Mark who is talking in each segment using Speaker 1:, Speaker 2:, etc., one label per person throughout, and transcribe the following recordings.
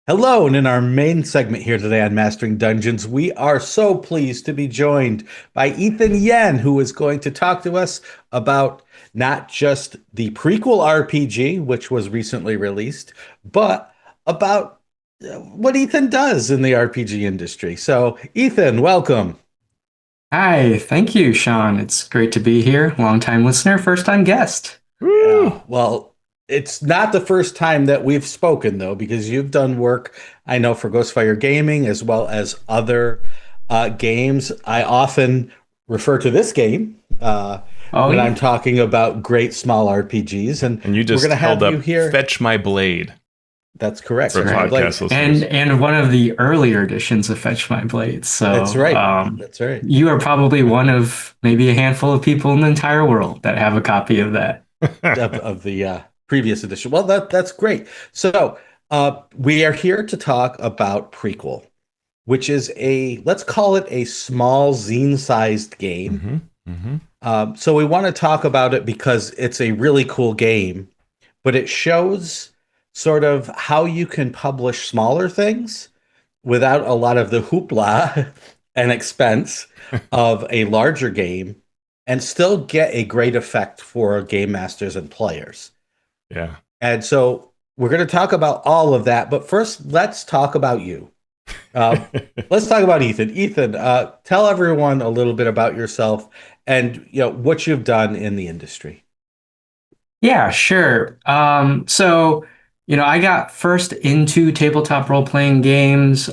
Speaker 1: Hello, and in our main segment here today on Mastering Dungeons, we are so pleased to be joined by Ethan Yen, who is going to talk to us about not just the prequel RPG, which was recently released, but about what Ethan does in the RPG industry. So, Ethan, welcome.
Speaker 2: Hi, thank you, Shawn. It's great to be here. Long time listener, first time guest.
Speaker 1: Yeah,
Speaker 3: Woo!
Speaker 1: well, it's not the first time that we've spoken, though, because you've done work, I know, for Ghostfire Gaming as well as other games. I often refer to this game
Speaker 2: Oh
Speaker 1: when I'm
Speaker 2: yeah,
Speaker 1: talking about great small RPGs, and
Speaker 3: And you
Speaker 1: we're going
Speaker 3: just
Speaker 1: to
Speaker 3: held
Speaker 1: have you
Speaker 3: up
Speaker 1: here.
Speaker 3: Fetch My Blade
Speaker 1: That's correct.
Speaker 3: for
Speaker 2: that's
Speaker 1: Fetch My
Speaker 2: right.
Speaker 1: Blade.
Speaker 3: podcast
Speaker 2: And
Speaker 3: listeners.
Speaker 2: and one of the earlier editions of Fetch My Blade.
Speaker 1: That's
Speaker 2: So
Speaker 1: right. That's right.
Speaker 2: you are probably one of maybe a handful of people in the entire world that have a copy of that.
Speaker 1: Of the previous edition. Well, that's great. So we are here to talk about Prequel, which is let's call it a small zine-sized game.
Speaker 3: hmm hmm
Speaker 1: So we want to talk about it because it's a really cool game, but it shows sort of how you can publish smaller things without a lot of the hoopla and expense of a larger game and still get a great effect for game masters and players.
Speaker 3: Yeah.
Speaker 1: And so we're going to talk about all of that, but first let's talk about you. Uh, let's talk about Ethan. Ethan, tell everyone a little bit about yourself and what you've done in the industry.
Speaker 2: Yeah, sure. I got first into tabletop role-playing games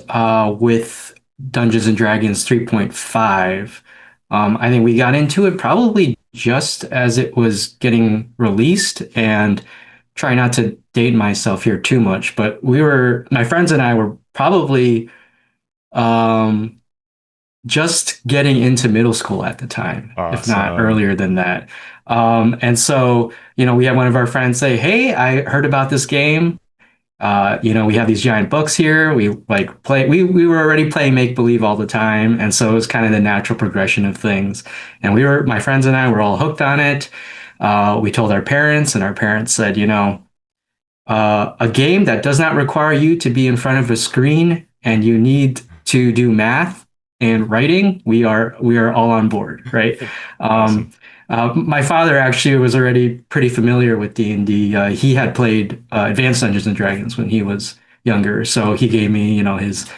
Speaker 2: with Dungeons and Dragons 3.5. I think we got into it probably just as it was getting released, and try not to date myself here too much, but my friends and I were probably um, just getting into middle school at the time, if not
Speaker 3: Awesome.
Speaker 2: earlier than that. We had one of our friends say, "Hey, I heard about this game. We have these giant books here. We like play. We were already playing make believe all the time, and so it was kind of the natural progression of things. And my friends and I were all hooked on it. We told our parents, and our parents said, a game that does not require you to be in front of a screen and you need to do math and writing, we are all on board, right? Um,
Speaker 3: Awesome.
Speaker 2: my father actually was already pretty familiar with D&D. He had played Advanced Dungeons and Dragons when he was younger, so he gave me, his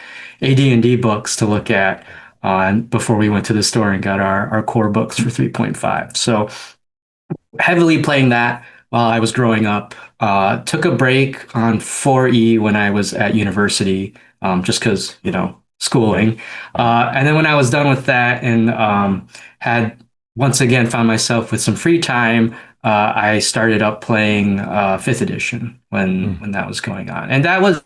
Speaker 2: AD&D books to look at before we went to the store and got our core books for 3.5. So heavily playing that while I was growing up. Took a break on 4E when I was at university, just because,
Speaker 3: Yep.
Speaker 2: schooling.
Speaker 3: Yep.
Speaker 2: And then when I was done with that and had once again found myself with some free time, I started up playing fifth edition when
Speaker 3: Mm.
Speaker 2: when that was going on. And I was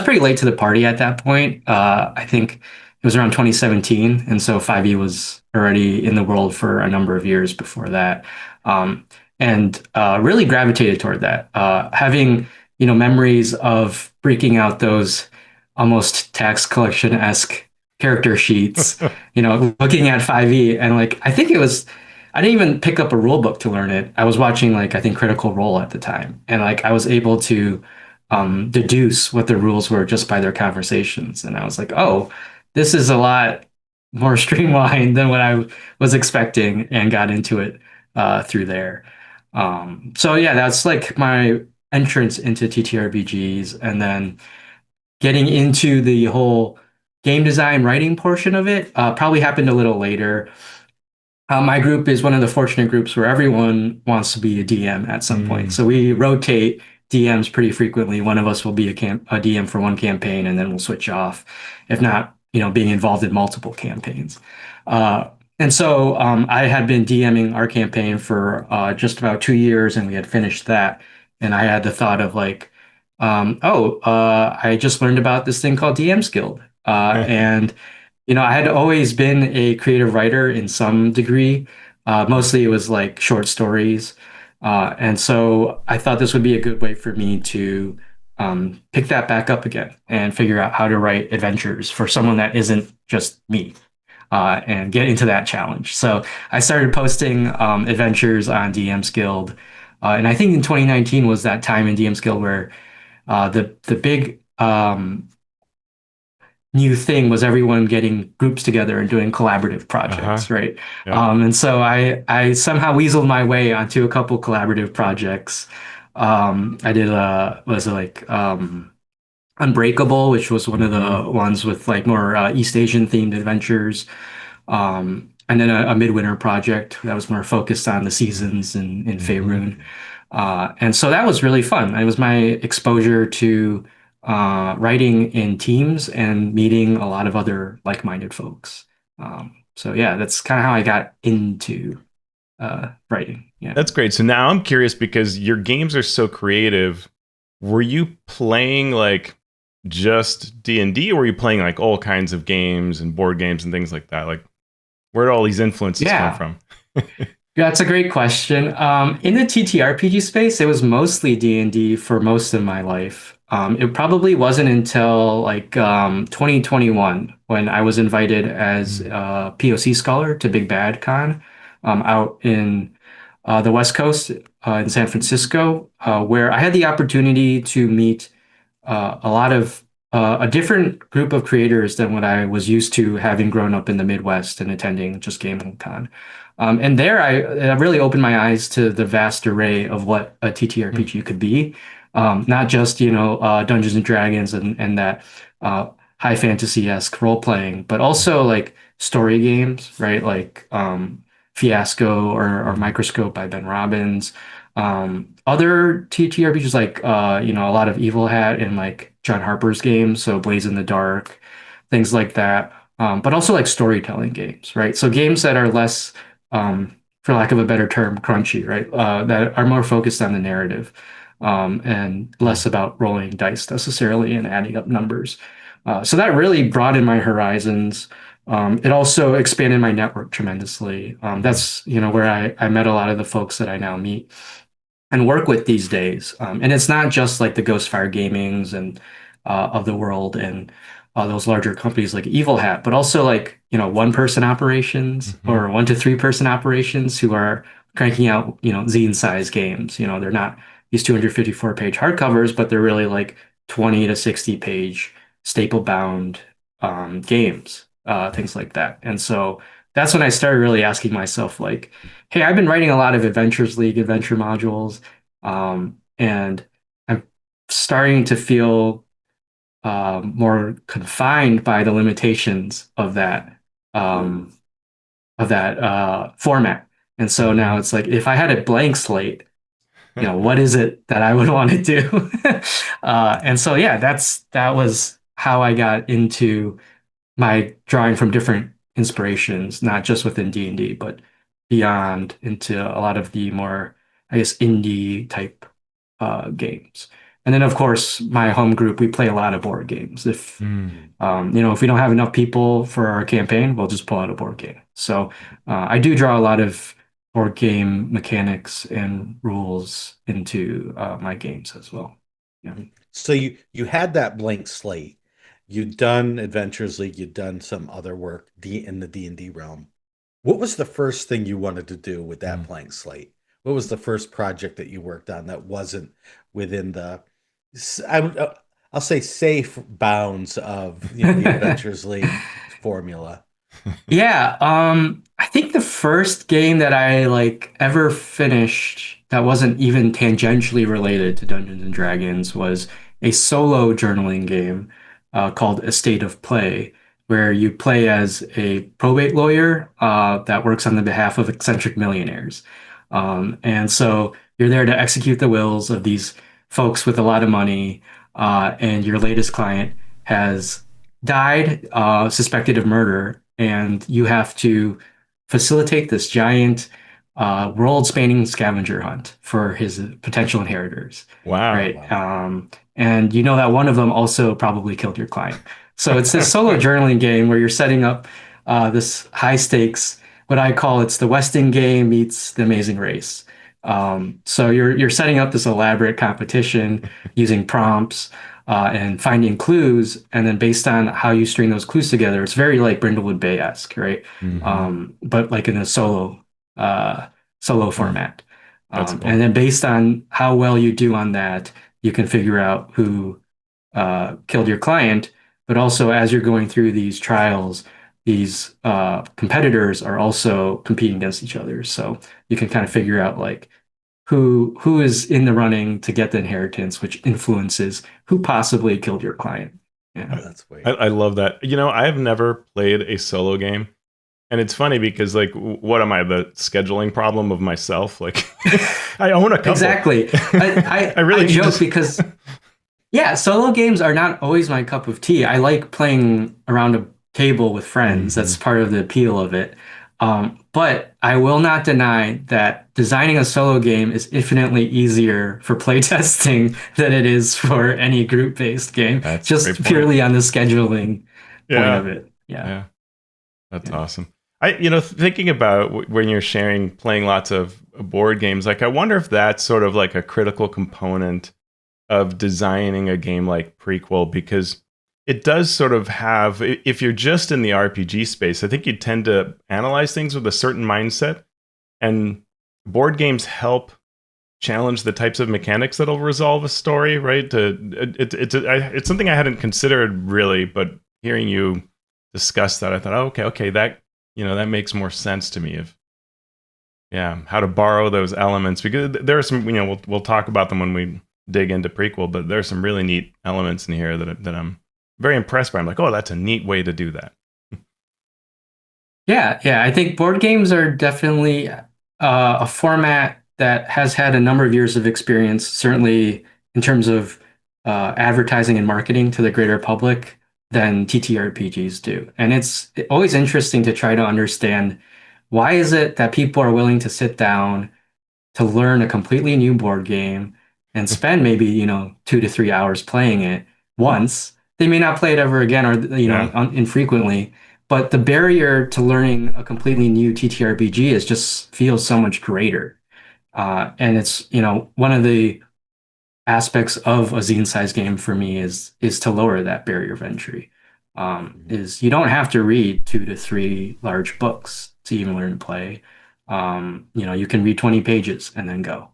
Speaker 2: pretty late to the party at that point. I think it was around 2017, and so 5e was already in the world for a number of years before that. Um, and really gravitated toward that. Having memories of breaking out those almost tax collection-esque character sheets, looking at 5e and like I didn't even pick up a rule book to learn it. I was watching like I think Critical Role at the time, and like I was able to deduce what the rules were just by their conversations, and I was like, oh, this is a lot more streamlined than what I was expecting, and got into it through there. So yeah, that's like my entrance into TTRPGs, and then getting into the whole game design writing portion of it probably happened a little later. My group is one of the fortunate groups where everyone wants to be a DM at some point.
Speaker 3: Mm.
Speaker 2: So we rotate DMs pretty frequently. One of us will be a DM for one campaign, and then we'll switch off, if not, being involved in multiple campaigns. I had been DMing our campaign for just about 2 years, and we had finished that. And I had the thought of like, I just learned about this thing called DM's Guild. And I had always been a creative writer in some degree. Mostly it was like short stories. And so I thought this would be a good way for me to pick that back up again and figure out how to write adventures for someone that isn't just me, and get into that challenge. So I started posting adventures on DM's Guild. And I think in 2019 was that time in DM's Guild where the big um, new thing was everyone getting groups together and doing collaborative
Speaker 3: Uh-huh.
Speaker 2: projects, right?
Speaker 3: Yep.
Speaker 2: And so I somehow weaseled my way onto a couple collaborative projects. I did was it like Unbreakable, which was one of
Speaker 3: Mm-hmm.
Speaker 2: the ones with like more East Asian themed adventures. And then a Midwinter project that was more focused on the seasons in
Speaker 3: Mm-hmm.
Speaker 2: Faerun. And so that was really fun. It was my exposure to writing in teams and meeting a lot of other like-minded folks. So yeah, that's kind of how I got into writing. Yeah.
Speaker 3: That's great. So now I'm curious because your games are so creative. Were you playing like just D&D, or were you playing like all kinds of games and board games and things like that? Like, where did all these influences come
Speaker 2: Yeah.
Speaker 3: from?
Speaker 2: Yeah, that's a great question. In the TTRPG space, it was mostly D&D for most of my life. It probably wasn't until like 2021 when I was invited as
Speaker 3: Mm.
Speaker 2: a POC scholar to Big Bad Con out in the West Coast in San Francisco, where I had the opportunity to meet a lot of a different group of creators than what I was used to having grown up in the Midwest and attending just Gamehole Con. And there, I really opened my eyes to the vast array of what a
Speaker 3: Mm.
Speaker 2: TTRPG could be. Not just, Dungeons and Dragons and that uh, high fantasy-esque role playing, but also like story games, right? Like Fiasco or
Speaker 3: Mm.
Speaker 2: Microscope by Ben Robbins. Other TTRPGs like a lot of Evil Hat and like John Harper's games, so Blaze in the Dark, things like that. But also like storytelling games, right? So games that are less, for lack of a better term, crunchy, right? That are more focused on the narrative, and less
Speaker 3: Mm.
Speaker 2: about rolling dice necessarily and adding up numbers. So that really broadened my horizons. It also expanded my network tremendously.
Speaker 3: Mhm.
Speaker 2: That's, where I met a lot of the folks that I now meet and work with these days. And it's not just like the Ghostfire Gamings and of the world and those larger companies like Evil Hat, but also like, one person operations
Speaker 3: Mhm.
Speaker 2: or 1 to 3 person operations who are cranking out, zine size games. They're not these 254-page hardcovers, but they're really like 20 to 60 page staple bound games, things like that. And so that's when I started really asking myself, like, hey, I've been writing a lot of Adventures League adventure modules, and I'm starting to feel more confined by the limitations um, of that format. And so now
Speaker 3: Mhm.
Speaker 2: it's like if I had a blank slate, what is it that I would want to do? And so yeah, that was how I got into my drawing from different inspirations, not just within D&D, but beyond into a lot of the more, I guess, indie type games. And then, of course, my home group, we play a lot of board games.
Speaker 3: Mm.
Speaker 2: If we don't have enough people for our campaign, we'll just pull out a board game. So I do draw a lot of board game mechanics and rules into my games as well. Yeah.
Speaker 1: So you had that blank slate. You'd done Adventures League, you'd done some other work in the D&D realm. What was the first thing you wanted to do with that
Speaker 3: Mm.
Speaker 1: blank slate? What was the first project that you worked on that wasn't within the I'll say safe bounds of, the Adventures League formula?
Speaker 2: Yeah, I think the first game that I like ever finished that wasn't even tangentially related to Dungeons and Dragons was a solo journaling game called A State of Play, where you play as a probate lawyer that works on the behalf of eccentric millionaires. And so you're there to execute the wills of these folks with a lot of money, and your latest client has died, suspected of murder, and you have to facilitate this giant, world-spanning scavenger hunt for his potential inheritors,
Speaker 3: Wow.
Speaker 2: right?
Speaker 1: Wow.
Speaker 2: And you know that one of them also probably killed your client. So it's this solo journaling game where you're setting up this high stakes, what I call it's the Westing game meets the Amazing Race. So you're setting up this elaborate competition using prompts and finding clues, and then based on how you string those clues together, it's very like Brindlewood Bay-esque, right?
Speaker 3: Mhm.
Speaker 2: But like in a uh, solo
Speaker 3: Mm.
Speaker 2: format.
Speaker 3: That's
Speaker 2: And
Speaker 3: cool.
Speaker 2: then based on how well you do on that, you can figure out who killed your client, but also as you're going through these trials, these competitors are also competing against each other. So you can kind of figure out like who is in the running to get the inheritance, which influences who possibly killed your client. Yeah.
Speaker 1: Oh, that's weird.
Speaker 3: I love that. You know, I have never played a solo game. And it's funny because, like, what am I, the scheduling problem of myself? Like, I own a couple.
Speaker 2: Exactly.
Speaker 3: I really
Speaker 2: I
Speaker 3: need
Speaker 2: joke
Speaker 3: to.
Speaker 2: because yeah, solo games are not always my cup of tea. I like playing around a table with friends. That's
Speaker 3: Mhm.
Speaker 2: part of the appeal of it. But I will not deny that designing a solo game is infinitely easier for playtesting than it is for any group-based game,
Speaker 3: That's a great
Speaker 2: just
Speaker 3: point.
Speaker 2: purely on the scheduling point
Speaker 3: Yeah,
Speaker 2: of it. Yeah.
Speaker 3: yeah, that's
Speaker 2: Yeah.
Speaker 3: awesome. Thinking about when you're sharing, playing lots of board games, like, I wonder if that's sort of like a critical component of designing a game like Prequel, because it does sort of have, if you're just in the RPG space, I think you tend to analyze things with a certain mindset, and board games help challenge the types of mechanics that'll resolve a story, right? It's something I hadn't considered really, but hearing you discuss that, I thought, oh, okay, that that makes more sense to me. Of Yeah, how to borrow those elements, because there are some, we'll talk about them when we dig into Prequel, but there are some really neat elements in here that I'm very impressed by. I'm like, oh, that's a neat way to do that.
Speaker 2: Yeah, yeah. I think board games are definitely a format that has had a number of years of experience, certainly in terms of advertising and marketing to the greater public than TTRPGs do. And it's always interesting to try to understand why is it that people are willing to sit down to learn a completely new board game and spend maybe, 2 to 3 hours playing it once. They may not play it ever again or,
Speaker 3: Yeah.
Speaker 2: infrequently, but the barrier to learning a completely new TTRPG is just feels so much greater. And it's, one of the aspects of a zine size game for me is to lower that barrier of entry.
Speaker 1: Mhm.
Speaker 2: Is you don't have to read 2 to 3 large books to even learn to play. You can read 20 pages and then go.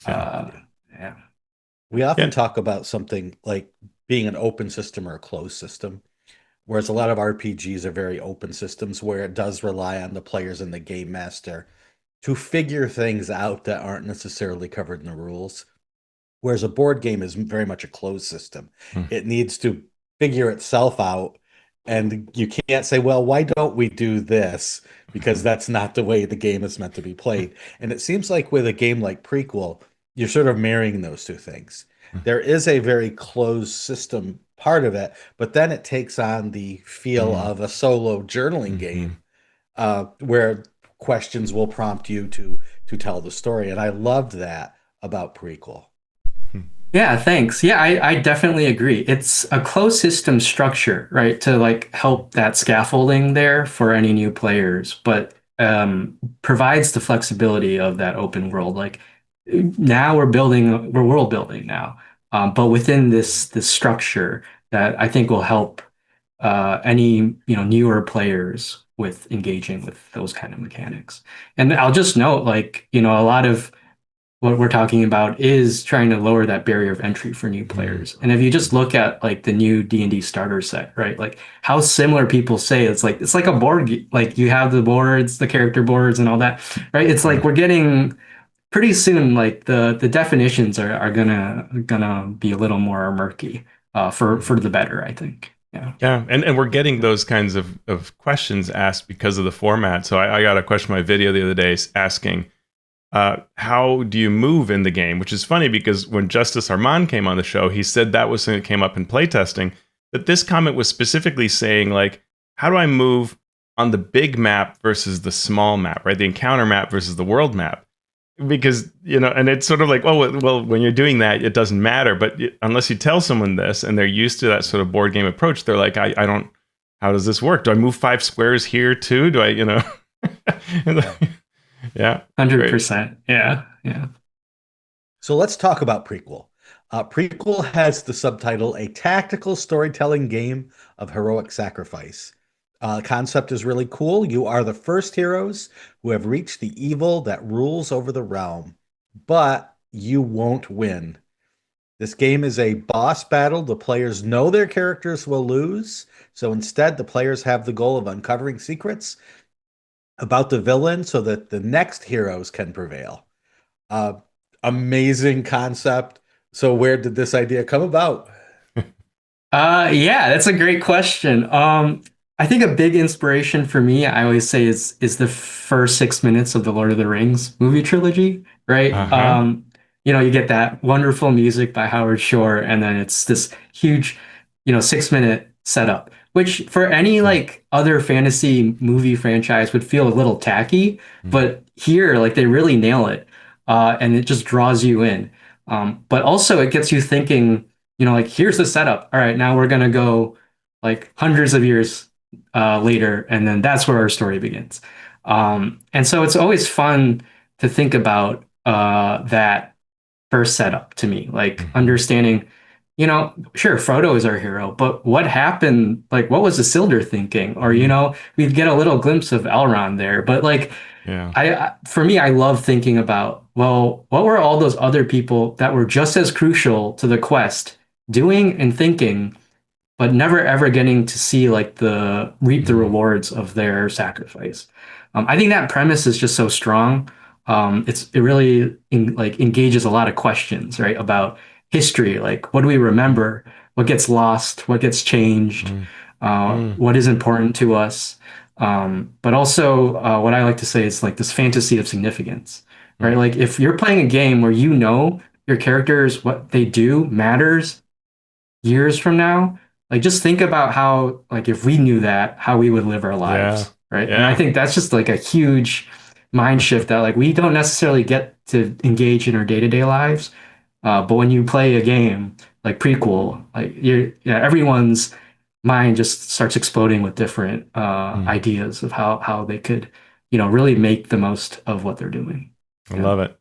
Speaker 3: Yeah.
Speaker 2: Uh,
Speaker 1: Yeah.
Speaker 2: yeah.
Speaker 1: We often
Speaker 3: Yeah.
Speaker 1: talk about something like being an open system or a closed system, whereas a lot of RPGs are very open systems where it does rely on the players and the game master to figure things out that aren't necessarily covered in the rules. Whereas a board game is very much a closed system.
Speaker 3: Mm.
Speaker 1: It needs to figure itself out. And you can't say, well, why don't we do this? Because that's not the way the game is meant to be played. And it seems like with a game like Prequel, you're sort of marrying those two things. There is a very closed system part of it, but then it takes on the feel
Speaker 3: Mm.
Speaker 1: of a solo journaling
Speaker 3: Mhm.
Speaker 1: game where questions will prompt you to tell the story. And I loved that about Prequel.
Speaker 2: Yeah, thanks. Yeah, I definitely agree. It's a closed system structure, right, to like help that scaffolding there for any new players, but provides the flexibility of that open world. Like now we're world building now, but within this structure that I think will help any newer players with engaging with those kind of mechanics. And I'll just note, like, a lot of what we're talking about is trying to lower that barrier of entry for new
Speaker 3: Mhm.
Speaker 2: players. And if you just look at like the new D&D starter set, right? Like how similar people say it's like a like you have the boards, the character boards and all that, right? It's like
Speaker 3: Yeah.
Speaker 2: we're getting pretty soon like the definitions are gonna be a little more murky for
Speaker 1: Mhm.
Speaker 2: the better, I think. Yeah.
Speaker 3: Yeah, and we're getting those kinds of questions asked because of the format. So I got a question in my video the other day asking, how do you move in the game? Which is funny because when Justice Armand came on the show, he said that was something that came up in playtesting. That this comment was specifically saying, like, how do I move on the big map versus the small map, right? The encounter map versus the world map. Because, and it's sort of like, oh, well, when you're doing that, it doesn't matter. But unless you tell someone this and they're used to that sort of board game approach, they're like, I don't, how does this work? Do I move 5 squares here too? Do I?
Speaker 1: Yeah.
Speaker 3: Yeah, great.
Speaker 2: 100%. Yeah. Yeah.
Speaker 1: So let's talk about Prequel. Prequel has the subtitle A Tactical Storytelling Game of Heroic Sacrifice. Concept is really cool. You are the first heroes who have reached the evil that rules over the realm, but you won't win. This game is a boss battle. The players know their characters will lose, so instead, the players have the goal of uncovering secrets about the villain so that the next heroes can prevail. Uh, Amazing concept. So, where did this idea come about?
Speaker 2: Yeah, that's a great question. I think a big inspiration for me, I always say, is the first 6 minutes of the Lord of the Rings movie trilogy, right?
Speaker 3: Uh-huh.
Speaker 2: You get that wonderful music by Howard Shore, and then it's this huge, 6 minute setup, which for any
Speaker 3: Mm,
Speaker 2: like other fantasy movie franchise would feel a little tacky,
Speaker 3: mm,
Speaker 2: but here, like they really nail it, and it just draws you in. But also it gets you thinking, like here's the setup. All right, now we're gonna go like hundreds of years later, and then that's where our story begins. And so it's always fun to think about that first setup to me, like
Speaker 3: mhm,
Speaker 2: understanding, sure, Frodo is our hero, but what happened? Like, what was Isildur thinking? Or,
Speaker 3: mm,
Speaker 2: we get a little glimpse of Elrond there, but like,
Speaker 3: yeah.
Speaker 2: for me, I love thinking about, well, what were all those other people that were just as crucial to the quest doing and thinking, but never ever getting to see like the reap the
Speaker 3: Mm,
Speaker 2: rewards of their sacrifice. I think that premise is just so strong. It really like engages a lot of questions, right, about history, like what do we
Speaker 3: mm,
Speaker 2: remember, what gets lost, what gets changed,
Speaker 3: mm, mm,
Speaker 2: what is important to us. But also, what I like to say is like this fantasy of significance, right?
Speaker 3: mm,
Speaker 2: Like if you're playing a game where your characters, what they do matters years from now, like just think about how, like if we knew that, how we would live our
Speaker 3: yeah.
Speaker 2: lives, right? And I
Speaker 3: Yeah.
Speaker 2: think that's just like a huge mind shift that like we don't necessarily get to engage in our day-to-day lives. But when you play a game like Prequel, like everyone's mind just starts exploding with different
Speaker 3: Mm,
Speaker 2: ideas of how they could, really make the most of what they're doing.
Speaker 3: I
Speaker 2: Yeah.
Speaker 3: love it.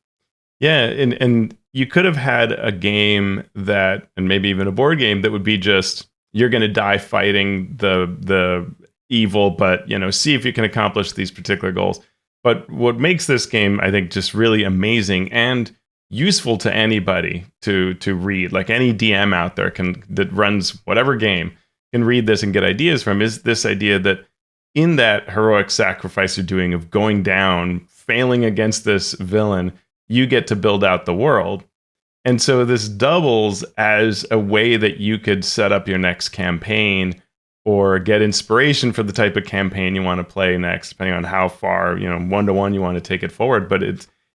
Speaker 3: Yeah, and you could have had a game that, and maybe even a board game that would be just you're going to die fighting the evil, but see if you can accomplish these particular goals. But what makes this game, I think, just really amazing and useful to anybody to read, like any DM out there that runs whatever game can read this and get ideas from, is this idea that in that heroic sacrifice you're doing of going down, failing against this villain, you get to build out the world. And so this doubles as a way that you could set up your next campaign or get inspiration for the type of campaign you want to play next, depending on how far, one to one you want to take it forward. But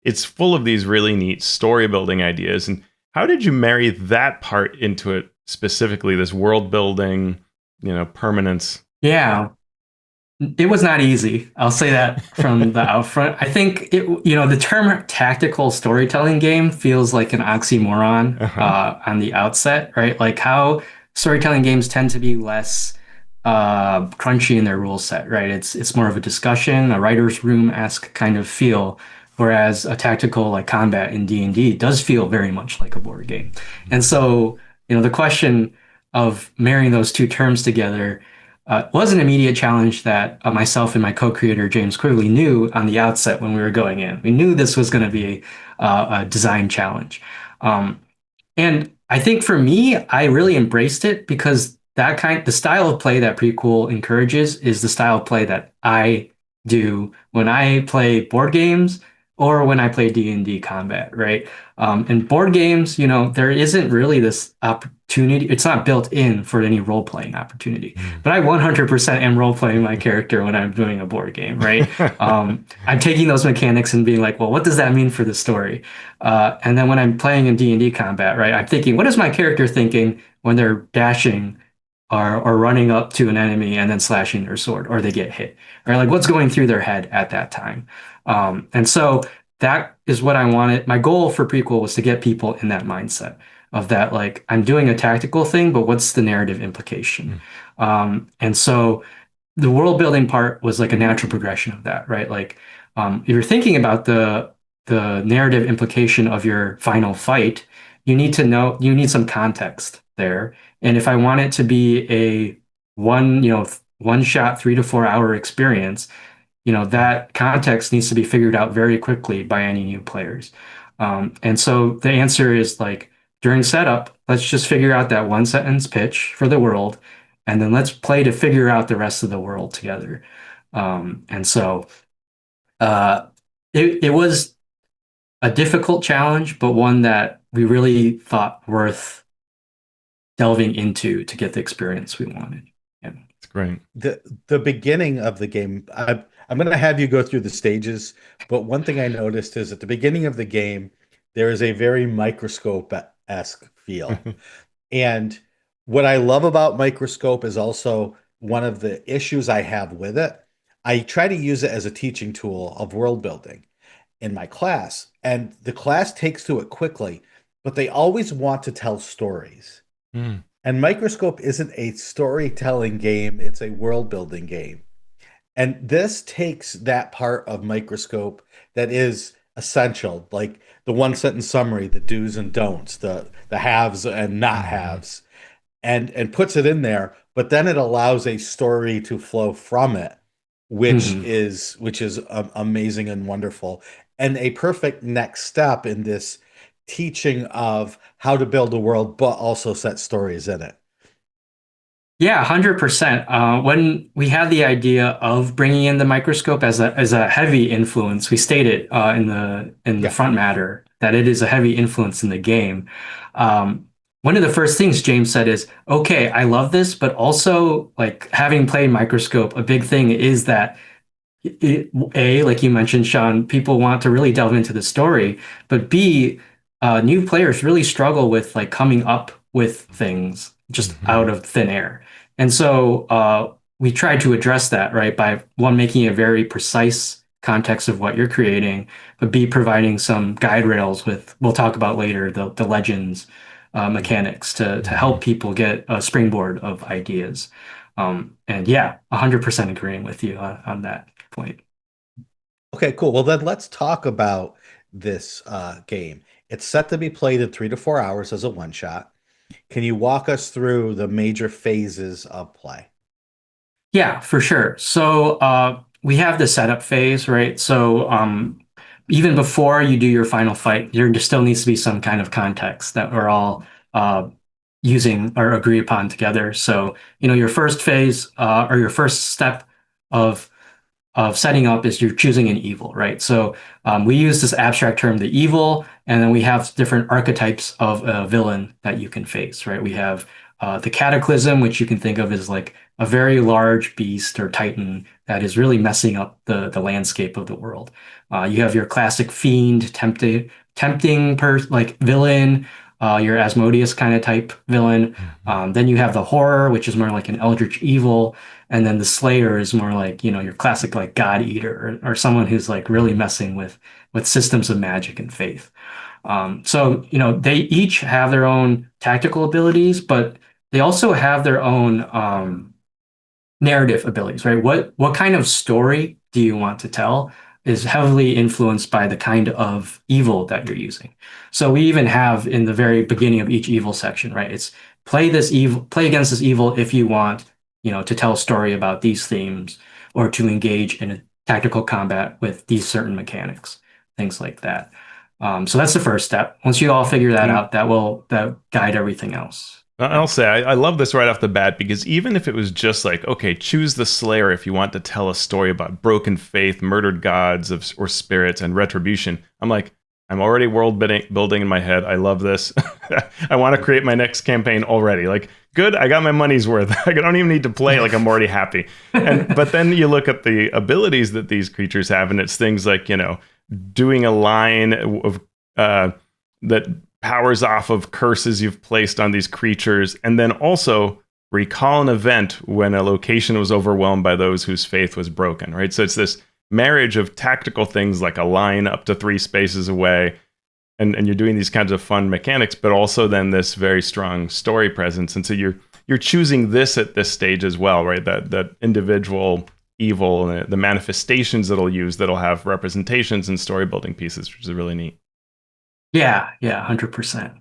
Speaker 3: it's full of these really neat story building ideas. And how did you marry that part into it specifically, this world building, permanence?
Speaker 2: Yeah. It was not easy. I'll say that from the outfront. I think the term tactical storytelling game feels like an oxymoron
Speaker 3: Uh-huh.
Speaker 2: on the outset, right? Like how storytelling games tend to be less crunchy in their rule set, right? It's more of a discussion, a writer's room-esque kind of feel, whereas a tactical like combat in D&D does feel very much like a board game. And so, the question of marrying those two terms together was an immediate challenge that myself and my co-creator James Quigley knew on the outset when we were going in. We knew this was going to be a design challenge, um, and I think for me, I really embraced it because the style of play that Prequel encourages is the style of play that I do when I play board games or when I play D&D combat, right? In board games, there isn't really this opportunity. It's not built in for any role-playing opportunity.
Speaker 3: Mm.
Speaker 2: But I 100% am role-playing my character when I'm doing a board game, right? I'm taking those mechanics and being like, well, what does that mean for the story? And then when I'm playing in D&D combat, right, I'm thinking, what is my character thinking when they're dashing or running up to an enemy and then slashing their sword or they get hit? Right? Like what's going through their head at that time? And so that is what I wanted. My goal for Prequel was to get people in that mindset of that, like, I'm doing a tactical thing, but what's the narrative implication?
Speaker 3: Mm.
Speaker 2: And so the world building part was like a natural progression of that, right? Like, if you're thinking about the narrative implication of your final fight, you need some context there. And if I want it to be a one shot 3 to 4 hour experience, that context needs to be figured out very quickly by any new players. And so the answer is like during setup, let's just figure out that one sentence pitch for the world, and then let's play to figure out the rest of the world together. And so uh, it was a difficult challenge, but one that we really thought worth delving into to get the experience we wanted. Yeah.
Speaker 3: It's great.
Speaker 1: The beginning of the game, I'm going to have you go through the stages, but one thing I noticed is at the beginning of the game, there is a very microscope-esque feel. And what I love about microscope is also one of the issues I have with it. I try to use it as a teaching tool of world building in my class, and the class takes to it quickly, but they always want to tell stories.
Speaker 3: Mm.
Speaker 1: And Microscope isn't a storytelling game, it's a world building game. And this takes that part of Microscope that is essential, like the one sentence summary, the do's and don'ts, the haves and not
Speaker 3: Mhm.
Speaker 1: haves, and puts it in there, but then it allows a story to flow from it,
Speaker 2: Mhm.
Speaker 1: which is amazing and wonderful, and a perfect next step in this teaching of how to build a world, but also set stories in it.
Speaker 2: Yeah, 100%. When we had the idea of bringing in the microscope as a heavy influence, we stated in the
Speaker 1: Yeah.
Speaker 2: front matter that it is a heavy influence in the game. One of the first things James said is, "Okay, I love this, but also like having played microscope, a big thing is that like you mentioned, Shawn, people want to really delve into the story, but B, new players really struggle with like coming up with things just out
Speaker 3: Mhm.
Speaker 2: of thin air. And so we tried to address that, right, by one, making a very precise context of what you're creating, but B, providing some guide rails with, we'll talk about later, the legends mechanics to help
Speaker 3: Mhm.
Speaker 2: people get a springboard of ideas. And yeah, 100% agreeing with you on that point.
Speaker 1: Okay, cool. Well, then let's talk about this game. It's set to be played in 3 to 4 hours as a one shot. Can you walk us through the major phases of play?
Speaker 2: Yeah, for sure. So we have the setup phase, right? So even before you do your final fight, there still needs to be some kind of context that we're all uh, using or agree upon together. So, your first phase or your first step of setting up is you're choosing an evil, right? So we use this abstract term, the evil, and then we have different archetypes of a villain that you can face, right? We have the cataclysm, which you can think of as like a very large beast or titan that is really messing up the landscape of the world. You have your classic fiend, tempting like villain, your Asmodeus kind of type villain.
Speaker 3: Mhm.
Speaker 2: Then you have the horror, which is more like an eldritch evil. And then the Slayer is more like, your classic like God Eater or someone who's like really
Speaker 3: Mhm.
Speaker 2: messing with systems of magic and faith. So, they each have their own tactical abilities, but they also have their own narrative abilities, right? What kind of story do you want to tell is heavily influenced by the kind of evil that you're using. So we even have in the very beginning of each evil section, right? It's play against this evil if you want, to tell a story about these themes or to engage in a tactical combat with these certain mechanics, things like that. So that's the first step. Once you all figure that out, that guide everything else.
Speaker 3: I'll
Speaker 2: Yeah.
Speaker 3: say I love this right off the bat because even if it was just like, okay, choose the Slayer if you want to tell a story about broken faith, murdered gods or spirits, and retribution, I'm like, I'm already building in my head. I love this. I want to create my next campaign already. Like, good, I got my money's worth. I don't even need to play. Like, I'm already happy. But then you look at the abilities that these creatures have, and it's things like doing a line of that powers off of curses you've placed on these creatures, and then also recall an event when a location was overwhelmed by those whose faith was broken, right? So it's this marriage of tactical things like a line up to 3 spaces away, and you're doing these kinds of fun mechanics, but also then this very strong story presence. And so you're choosing this at this stage as well, right? That individual evil and the manifestations that'll use that'll have representations and story building pieces, which is really neat.
Speaker 2: Yeah, yeah, 100%.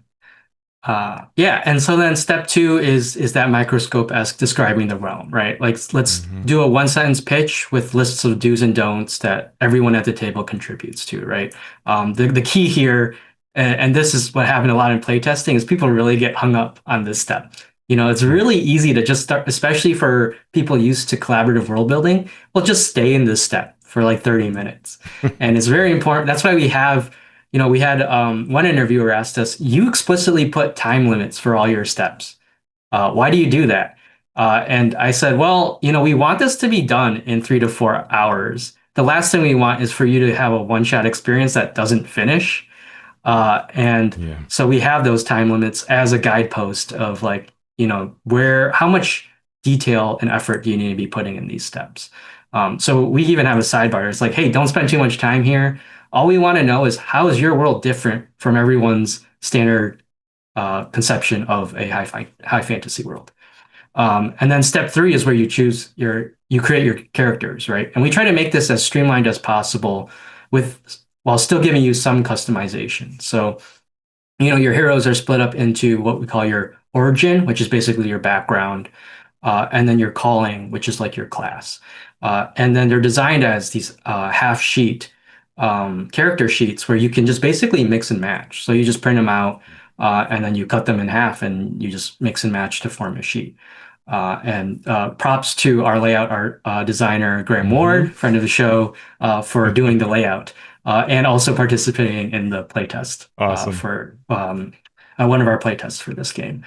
Speaker 2: Yeah, and so then step two is that microscope-esque describing the realm, right? Like let's
Speaker 3: Mm-hmm.
Speaker 2: do a one sentence pitch with lists of do's and don'ts that everyone at the table contributes to, right? The key here and this is what happened a lot in playtesting is people really get hung up on this step. It's really easy to just start, especially for people used to collaborative world building. Well, just stay in this step for like 30 minutes. And it's very important. That's why we had one interviewer asked us, you explicitly put time limits for all your steps. Why do you do that? And I said, well, we want this to be done in 3 to 4 hours. The last thing we want is for you to have a one-shot experience that doesn't finish. And
Speaker 3: Yeah.
Speaker 2: so we have those time limits as a guidepost of like, how much detail and effort do you need to be putting in these steps? So we even have a sidebar. It's like, hey, don't spend too much time here. All we want to know is how is your world different from everyone's standard conception of a high fantasy world. And then step 3 is where you create your characters, right? And we try to make this as streamlined as possible while still giving you some customization. So, your heroes are split up into what we call your origin, which is basically your background, and then your calling, which is like your class. And then they're designed as these half sheet character sheets where you can just basically mix and match. So you just print them out, and then you cut them in half and you just mix and match to form a sheet. And props to our layout art designer, Graham Ward, friend of the show, for doing the layout and also participating in the playtest
Speaker 3: Awesome.
Speaker 2: for one of our playtests for this game.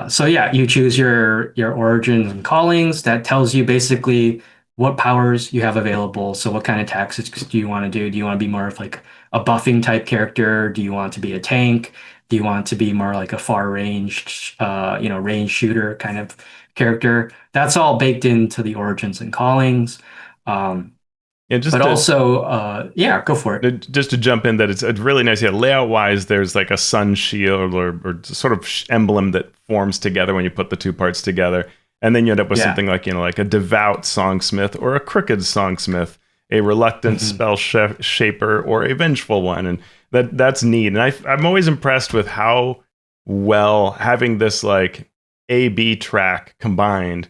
Speaker 2: So yeah, you choose your origins and callings. That tells you basically what powers you have available. So what kind of tactics do you want to do? Do you want to be more of like a buffing type character? Do you want to be a tank? Do you want to be more like a far ranged, range shooter kind of character? That's all baked into the origins and callings.
Speaker 3: And just
Speaker 2: But
Speaker 3: to,
Speaker 2: also, yeah, go for it.
Speaker 3: just to jump in, that it's really nice. Yeah, layout wise, there's like a sun shield or sort of emblem that forms together when you put the two parts together, and then you end up with something like like a devout songsmith or a crooked songsmith, a reluctant spell shaper or a vengeful one, and that's neat. And I'm always impressed with how well having this like A/B track combined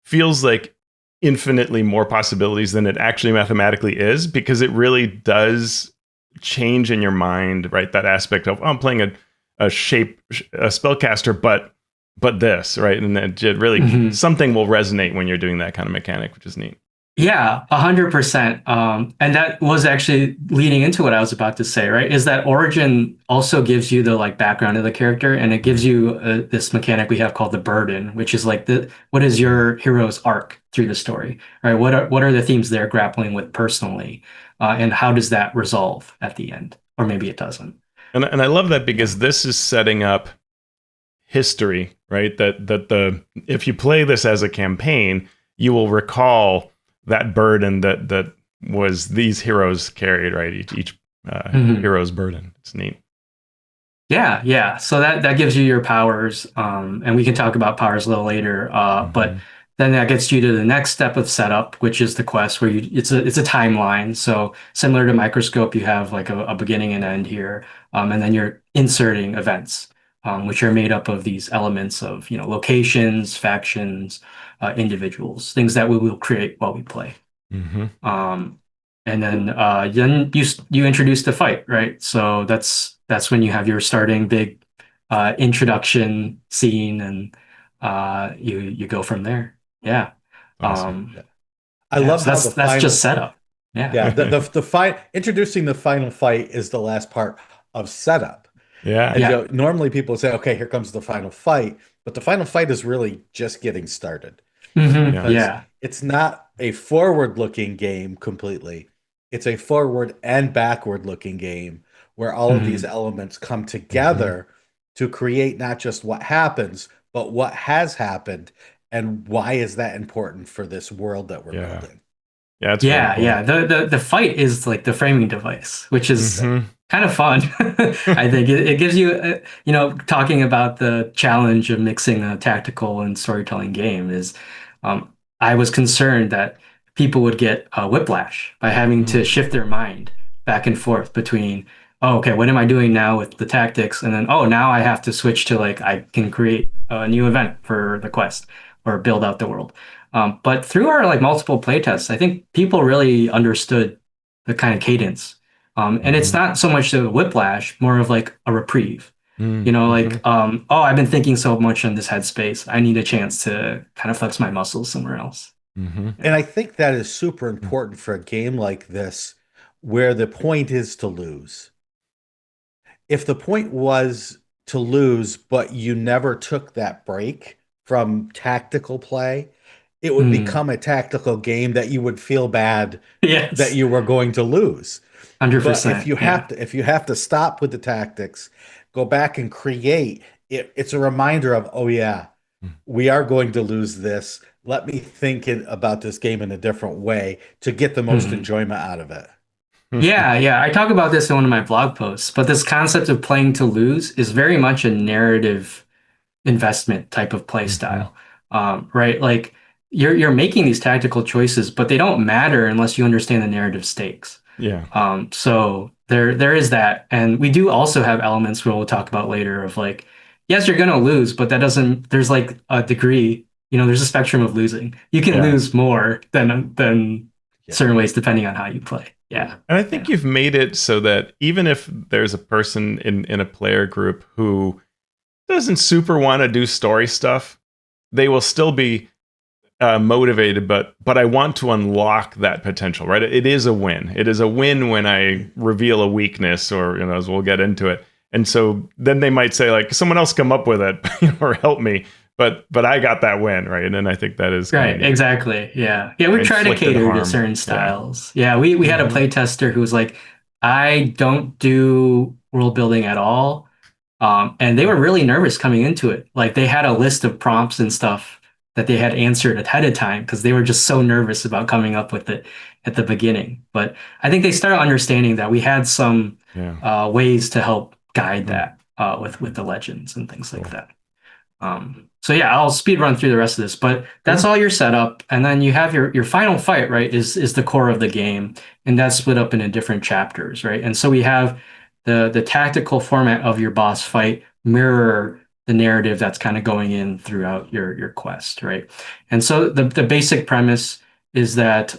Speaker 3: feels like infinitely more possibilities than it actually mathematically is, because it really does change in your mind, right? That aspect of, oh, I'm playing a spellcaster, but this, right? And it really something will resonate when you're doing that kind of mechanic, which is neat.
Speaker 2: Yeah, 100%. And that was actually leading into what I was about to say, right? Is that origin also gives you the like background of the character, and it gives you this mechanic we have called the burden, which is like what is your hero's arc through the story, right? What are the themes they're grappling with personally, and how does that resolve at the end, or maybe it doesn't.
Speaker 3: And I love that, because this is setting up history, right? That if you play this as a campaign, you will recall that burden that was these heroes carried, right? Each hero's burden. It's neat.
Speaker 2: Yeah. So that gives you your powers, and we can talk about powers a little later. But then that gets you to the next step of setup, which is the quest, where it's a timeline. So similar to Microscope, you have like a beginning and end here, and then you're inserting events, which are made up of these elements of locations, factions, individuals, things that we will create while we play. And then you introduce the fight, right? So that's when you have your starting big introduction scene, and you go from there. Yeah.
Speaker 3: Awesome.
Speaker 1: I love
Speaker 2: so
Speaker 1: how
Speaker 2: that's just setup. Yeah.
Speaker 1: The introducing the final fight is the last part of setup.
Speaker 3: Yeah.
Speaker 1: And normally people say, okay, here comes the final fight, but the final fight is really just getting started.
Speaker 2: Yeah.
Speaker 1: It's not a forward-looking game completely. It's a forward and backward-looking game where all of these elements come together to create not just what happens, but what has happened and why is that important for this world that we're building.
Speaker 3: Yeah, it's really cool.
Speaker 2: Yeah. The fight is like the framing device, which is kind of fun. I think it gives you, talking about the challenge of mixing a tactical and storytelling game is, I was concerned that people would get a whiplash by having to shift their mind back and forth between, oh, okay, what am I doing now with the tactics? And then, oh, now I have to switch to like, I can create a new event for the quest or build out the world. But through our like multiple playtests, I think people really understood the kind of cadence And it's
Speaker 3: Mhm.
Speaker 2: not so much a whiplash, more of like a reprieve. You know,
Speaker 3: Mhm.
Speaker 2: like, oh, I've been thinking so much on this headspace. I need a chance to kind of flex my muscles somewhere else.
Speaker 3: Mhm.
Speaker 1: And
Speaker 2: Yeah.
Speaker 1: I think that is super important for a game like this, where the point is to lose. If the point was to lose, but you never took that break from tactical play, it would
Speaker 2: Mm.
Speaker 1: become a tactical game that you would feel bad that
Speaker 2: Yes.
Speaker 1: you were going to lose. But
Speaker 2: 100%. Yeah.
Speaker 1: if you have to stop with the tactics, go back and create, it's a reminder of, oh yeah, we are going to lose this. Let me about this game in a different way to get the most
Speaker 2: Mhm.
Speaker 1: enjoyment out of it.
Speaker 2: Yeah, yeah. I talk about this in one of my blog posts, but this concept of playing to lose is very much a narrative investment type of play
Speaker 3: Mhm.
Speaker 2: style. Right? Like you're making these tactical choices, but they don't matter unless you understand the narrative stakes.
Speaker 3: Yeah.
Speaker 2: So there is that, and we do also have elements where we'll talk about later of like, yes, you're gonna lose, but that doesn't. There's like a degree, there's a spectrum of losing. You can
Speaker 3: Yeah.
Speaker 2: lose more than
Speaker 1: Yeah.
Speaker 2: certain ways depending on how you play. Yeah,
Speaker 3: And I think
Speaker 2: yeah,
Speaker 3: you've made it so that even if there's a person in a player group who doesn't super want to do story stuff, they will still be motivated. But I want to unlock that potential, right? It is a win. It is a win when I reveal a weakness, or as we'll get into it. And so then they might say like, someone else come up with it or help me. But I got that win, right? And I think that is kind of
Speaker 2: right,
Speaker 3: neat.
Speaker 2: exactly. Yeah, yeah. We
Speaker 3: I
Speaker 2: try to
Speaker 3: inflicted
Speaker 2: cater to
Speaker 3: harm.
Speaker 2: certain
Speaker 3: Yeah.
Speaker 2: styles. Yeah, we had a
Speaker 3: Hmm.
Speaker 2: play tester who was like, I don't do world building at all. And they were really nervous coming into it. Like they had a list of prompts and stuff that they had answered ahead of time because they were just so nervous about coming up with it at the beginning. But I think they started understanding that we had some
Speaker 3: Yeah.
Speaker 2: ways to help guide
Speaker 3: Mm,
Speaker 2: that with the legends and things like
Speaker 3: cool.
Speaker 2: that. So yeah, I'll speed run through the rest of this, but that's
Speaker 3: Sure.
Speaker 2: all your setup, and then you have your final fight, right? Is the core of the game, and that's split up into different chapters, right? And so we have the tactical format of your boss fight mirror the narrative that's kind of going in throughout your quest, right? And so the basic premise is that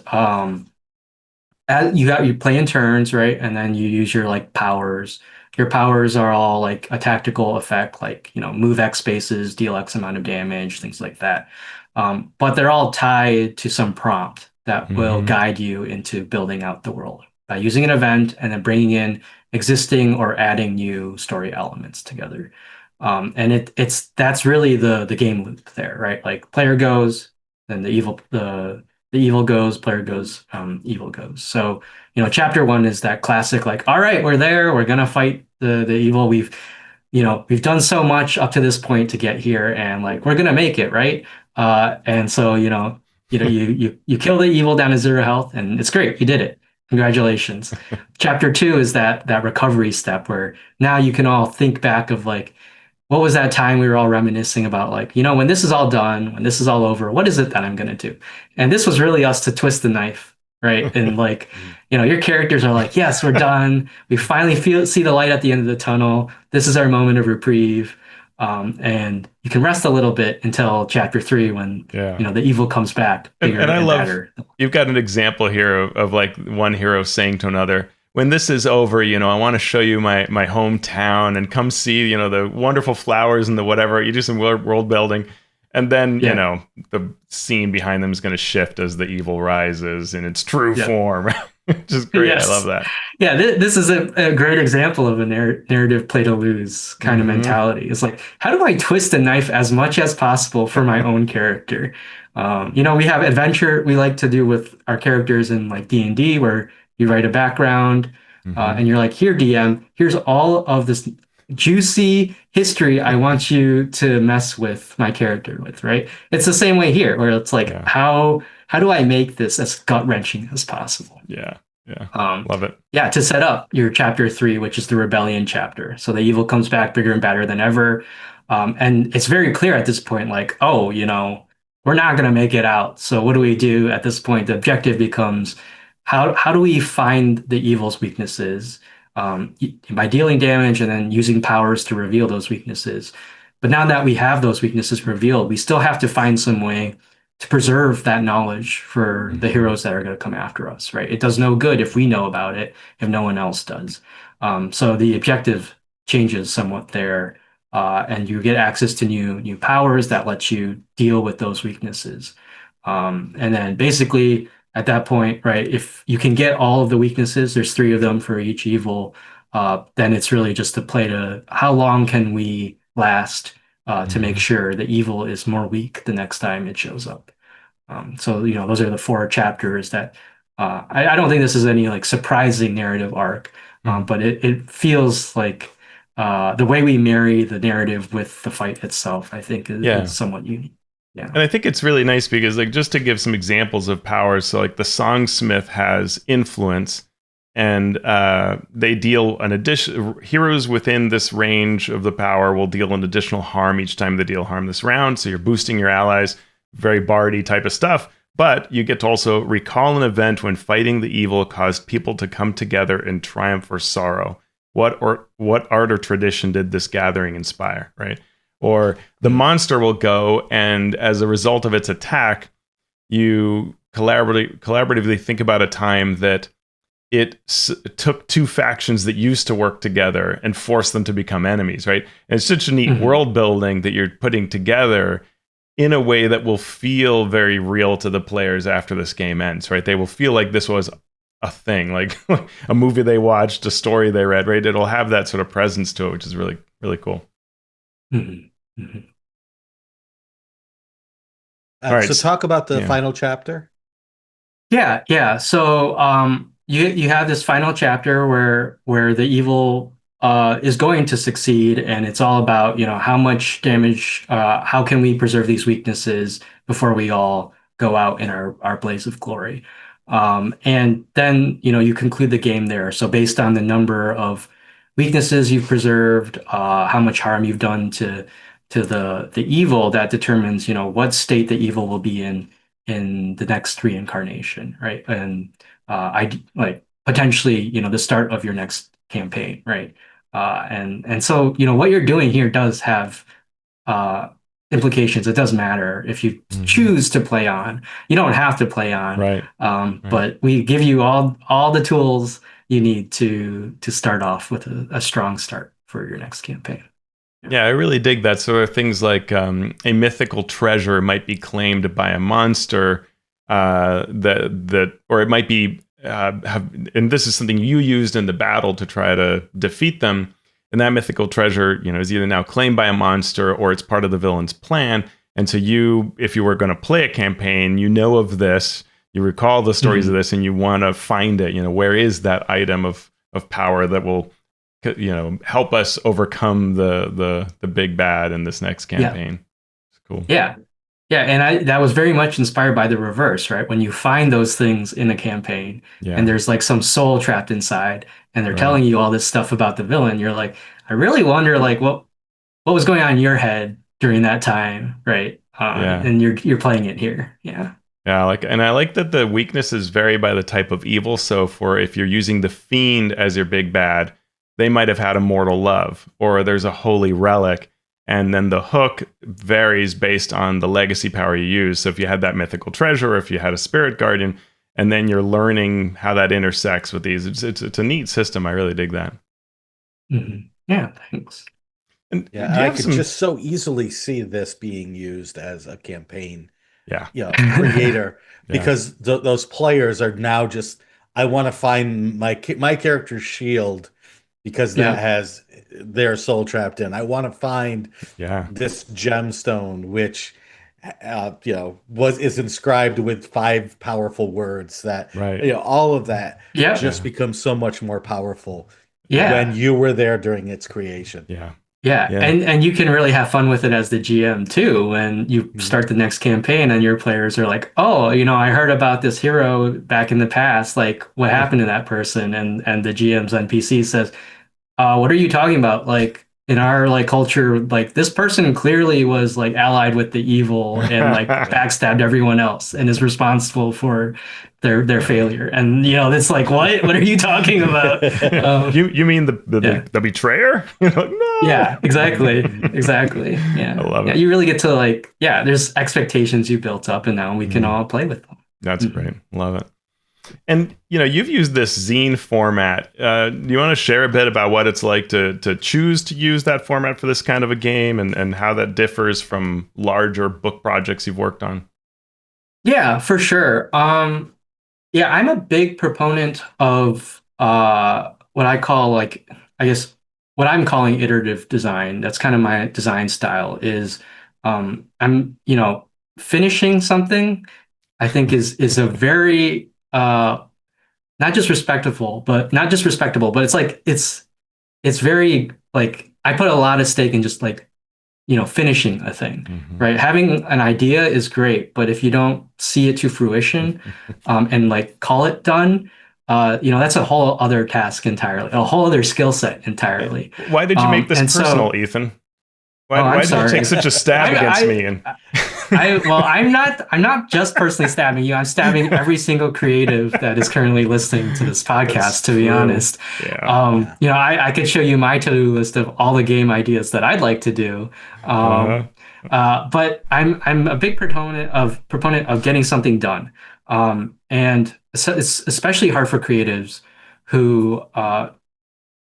Speaker 2: you play in turns, right? And then you use your like powers. Your powers are all like a tactical effect, like move X spaces, deal X amount of damage, things like that. But they're all tied to some prompt that will
Speaker 3: Hmm.
Speaker 2: guide you into building out the world by using an event and then bringing in existing or adding new story elements together. And it's that's really the game loop there, right? Like player goes, then the evil goes, player goes, evil goes. So, chapter one is that classic, like, all right, we're there, we're gonna fight the evil. We've done so much up to this point to get here, and like we're gonna make it, right? And so, you kill the evil down to 0 health, and it's great, you did it. Congratulations. Chapter two is that recovery step where now you can all think back of like what was that time we were all reminiscing about like when this is all done, when this is all over, what is it that I'm gonna do? And this was really us to twist the knife, right? And like your characters are like, yes, we're done, we finally see the light at the end of the tunnel, this is our moment of reprieve. And you can rest a little bit until chapter three when
Speaker 3: Yeah.
Speaker 2: the evil comes back bigger
Speaker 3: And I
Speaker 2: and
Speaker 3: love
Speaker 2: badder.
Speaker 3: you've got an example here of like one hero saying to another, when this is over, I want to show you my hometown and come see, the wonderful flowers and the whatever. You do some world building. And then,
Speaker 2: Yeah.
Speaker 3: the scene behind them is going to shift as the evil rises in its true
Speaker 2: Yeah.
Speaker 3: form. Which is great. I love
Speaker 2: Yes.
Speaker 3: that.
Speaker 2: Yeah, this is a great example of a narrative play to lose kind of
Speaker 3: Hmm.
Speaker 2: mentality. It's like, how do I twist a knife as much as possible for my own character? We have adventure we like to do with our characters in like D&D where you write a background
Speaker 3: Hmm.
Speaker 2: and you're like, here, DM, here's all of this juicy history I want you to mess with my character with, right? It's the same way here where it's like,
Speaker 3: Yeah.
Speaker 2: how do I make this as gut-wrenching as possible?
Speaker 3: Yeah. Yeah.
Speaker 2: Um,
Speaker 3: Love it.
Speaker 2: yeah, to set up your chapter three, which is the rebellion chapter. So the evil comes back bigger and badder than ever. And it's very clear at this point, like, oh, we're not going to make it out. So what do we do at this point? The objective becomes how do we find the evil's weaknesses by dealing damage and then using powers to reveal those weaknesses. But now that we have those weaknesses revealed, we still have to find some way to preserve that knowledge for the heroes that are going to come after us, right? It does no good if we know about it, if no one else does. So the objective changes somewhat there, and you get access to new powers that let you deal with those weaknesses. And then basically at that point, right, if you can get all of the weaknesses, there's three of them for each evil, then it's really just to play to how long can we last to make sure the evil is more weak the next time it shows up. So, those are the four chapters that I don't think this is any like surprising narrative arc, but it feels like the way we marry the narrative with the fight itself, I think is
Speaker 3: Yeah.
Speaker 2: somewhat unique. Yeah.
Speaker 3: And I think it's really nice because, like, just to give some examples of powers, so like the Songsmith has influence, and they deal an addition. Heroes within this range of the power will deal an additional harm each time they deal harm this round. So you're boosting your allies, very bardy type of stuff. But you get to also recall an event when fighting the evil caused people to come together in triumph or sorrow. What art or tradition did this gathering inspire? Right. Or the monster will go, and as a result of its attack, you collaboratively think about a time that it took two factions that used to work together and forced them to become enemies, right? And it's such a neat world building that you're putting together in a way that will feel very real to the players after this game ends, right? They will feel like this was a thing, like a movie they watched, a story they read, right? It'll have that sort of presence to it, which is really, really cool.
Speaker 2: Mm-hmm. Mm-hmm.
Speaker 1: All right, so talk about the final chapter.
Speaker 2: Yeah. So you have this final chapter where the evil is going to succeed, and it's all about, how much damage, how can we preserve these weaknesses before we all go out in our blaze of glory. And then, you conclude the game there. So based on the number of weaknesses you've preserved, how much harm you've done to the evil, that determines, what state the evil will be in the next reincarnation, right? And I like potentially, the start of your next campaign, right? And so, what you're doing here does have uh, implications. It does matter if you choose to play on. You don't have to play on,
Speaker 3: right?
Speaker 2: But we give you all the tools you need to start off with a strong start for your next campaign.
Speaker 3: Yeah, I really dig that. So there are things like a mythical treasure might be claimed by a monster, or it might be and this is something you used in the battle to try to defeat them. And that mythical treasure, is either now claimed by a monster or it's part of the villain's plan. And so if you were going to play a campaign, of this, you recall the stories of this, and you want to find it. Where is that item of power that will help us overcome the big bad in this next campaign. It's cool.
Speaker 2: Yeah. And that was very much inspired by the reverse, right? When you find those things in a campaign and there's like some soul trapped inside, and they're telling you all this stuff about the villain, you're like, I really wonder like what was going on in your head during that time, right? And you're playing it here. Yeah.
Speaker 3: Yeah, and I like that the weaknesses vary by the type of evil. So if you're using the fiend as your big bad, they might have had a mortal love, or there's a holy relic. And then the hook varies based on the legacy power you use. So if you had that mythical treasure, or if you had a spirit guardian, and then you're learning how that intersects with these. It's a neat system. I really dig that.
Speaker 2: Mm-hmm. Yeah, thanks.
Speaker 1: And I could just so easily see this being used as a campaign creator because those players are now just, I want to find my character's shield because that has their soul trapped in. I want to find this gemstone, which is inscribed with 5 powerful words that all of that just becomes so much more powerful when you were there during its creation.
Speaker 2: Yeah. And you can really have fun with it as the GM too. When you start the next campaign and your players are like, oh, I heard about this hero back in the past. Like, what happened to that person? And the GM's NPC says, what are you talking about? Like, in our like culture, like this person clearly was like allied with the evil and like backstabbed everyone else and is responsible for their failure. And it's like, what are you talking about?
Speaker 3: You mean
Speaker 2: Yeah.
Speaker 3: the betrayer? You're like, no.
Speaker 2: Yeah, exactly.
Speaker 3: I
Speaker 2: Yeah.
Speaker 3: love
Speaker 2: Yeah,
Speaker 3: it.
Speaker 2: you really get to like, yeah, there's expectations you built up and now we can all play with them.
Speaker 3: That's
Speaker 2: Mhm.
Speaker 3: great. Love it. And you've used this zine format. Do you want to share a bit about what it's like to choose to use that format for this kind of a game, and how that differs from larger book projects you've worked on?
Speaker 2: Yeah, for sure. Yeah, I'm a big proponent of what I call like, I guess what I'm calling iterative design. That's kind of my design style is I'm, finishing something I think is a very not just respectable, but it's like it's very like I put a lot of stake in just like finishing a thing,
Speaker 3: Hmm.
Speaker 2: right? Having an idea is great, but if you don't see it to fruition, and like call it done, that's a whole other task entirely, a whole other skill set entirely.
Speaker 3: Why did you make this
Speaker 2: And
Speaker 3: personal,
Speaker 2: so,
Speaker 3: Ethan?
Speaker 2: oh, I'm
Speaker 3: Why did you take
Speaker 2: sorry.
Speaker 3: such a stab against me? And
Speaker 2: Well, I'm not just personally stabbing you. I'm stabbing every single creative that is currently listening to this
Speaker 1: That's
Speaker 2: podcast, to be
Speaker 1: true.
Speaker 2: honest.
Speaker 3: yeah.
Speaker 1: Yeah.
Speaker 2: I could show you my to-do list of all the game ideas that I'd like to do.
Speaker 3: Uh-huh.
Speaker 2: But I'm a big proponent of getting something done. And so it's especially hard for creatives who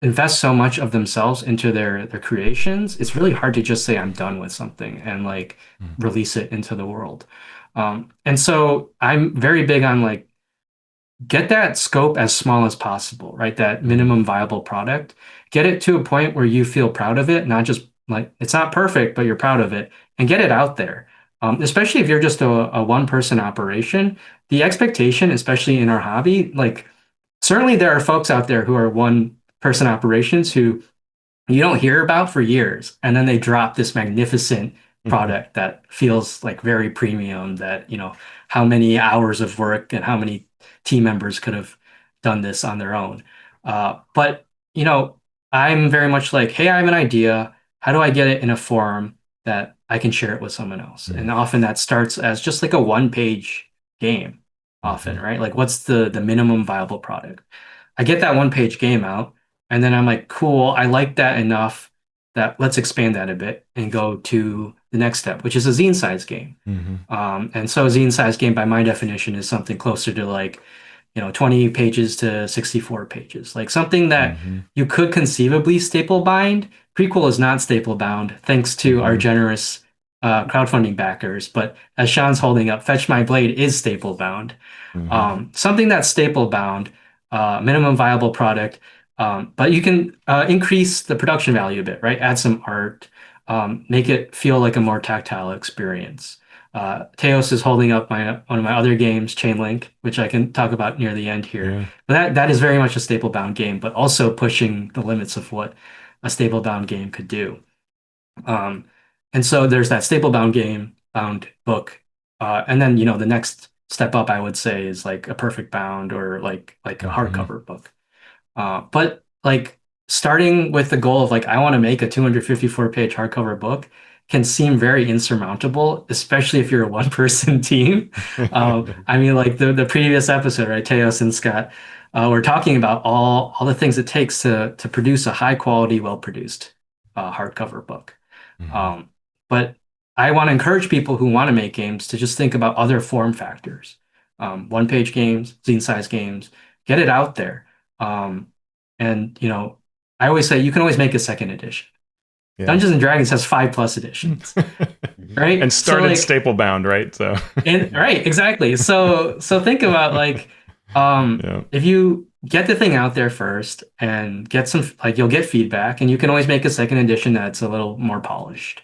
Speaker 2: invest so much of themselves into their creations. It's really hard to just say I'm done with something and like release it into the world. And so I'm very big on like get that scope as small as possible, right? That minimum viable product. Get it to a point where you feel proud of it, not just like it's not perfect, but you're proud of it, and get it out there. Especially if you're just a one-person operation, the expectation, especially in our hobby, like certainly there are folks out there who are one-person operations who you don't hear about for years. And then they drop this magnificent product that feels like very premium that, how many hours of work and how many team members could have done this on their own. But, I'm very much like, hey, I have an idea. How do I get it in a form that I can share it with someone else? And often that starts as just like a one-page game, often, right? Like, what's the minimum viable product? I get that one-page game out. And then I'm like, cool, I like that enough that let's expand that a bit and go to the next step, which is a zine size game. And so a zine size game by my definition is something closer to like, 20 pages to 64 pages, like something that you could conceivably staple bind. Prequel is not staple bound, thanks to our generous crowdfunding backers. But as Shawn's holding up, Fetch My Blade is staple bound. Something that's staple bound, minimum viable product, but you can increase the production value a bit, right? Add some art, make it feel like a more tactile experience. Teos is holding up one of my other games, Chainlink, which I can talk about near the end here.
Speaker 3: Yeah.
Speaker 2: But that is very much a staple bound game, but also pushing the limits of what a staple bound game could do. Um, and so there's that staple bound book, and then the next step up I would say is like a perfect bound or like a hardcover book. But like starting with the goal of like I want to make a 254-page hardcover book can seem very insurmountable, especially if you're a one-person team. I mean, like the previous episode, right? Teos and Scott were talking about all the things it takes to produce a high quality, well-produced hardcover book. Um, but I want to encourage people who want to make games to just think about other form factors. One-page games, zine-size games, get it out there. Um, and I always say you can always make a second edition.
Speaker 3: Yeah.
Speaker 2: Dungeons and Dragons has 5+ editions, right?
Speaker 3: And
Speaker 2: So
Speaker 3: started
Speaker 2: like,
Speaker 3: staple bound, right? So
Speaker 2: and right, exactly. So think about like,
Speaker 3: yeah.
Speaker 2: if you get the thing out there first and get some like you'll get feedback, and you can always make a second edition that's a little more polished.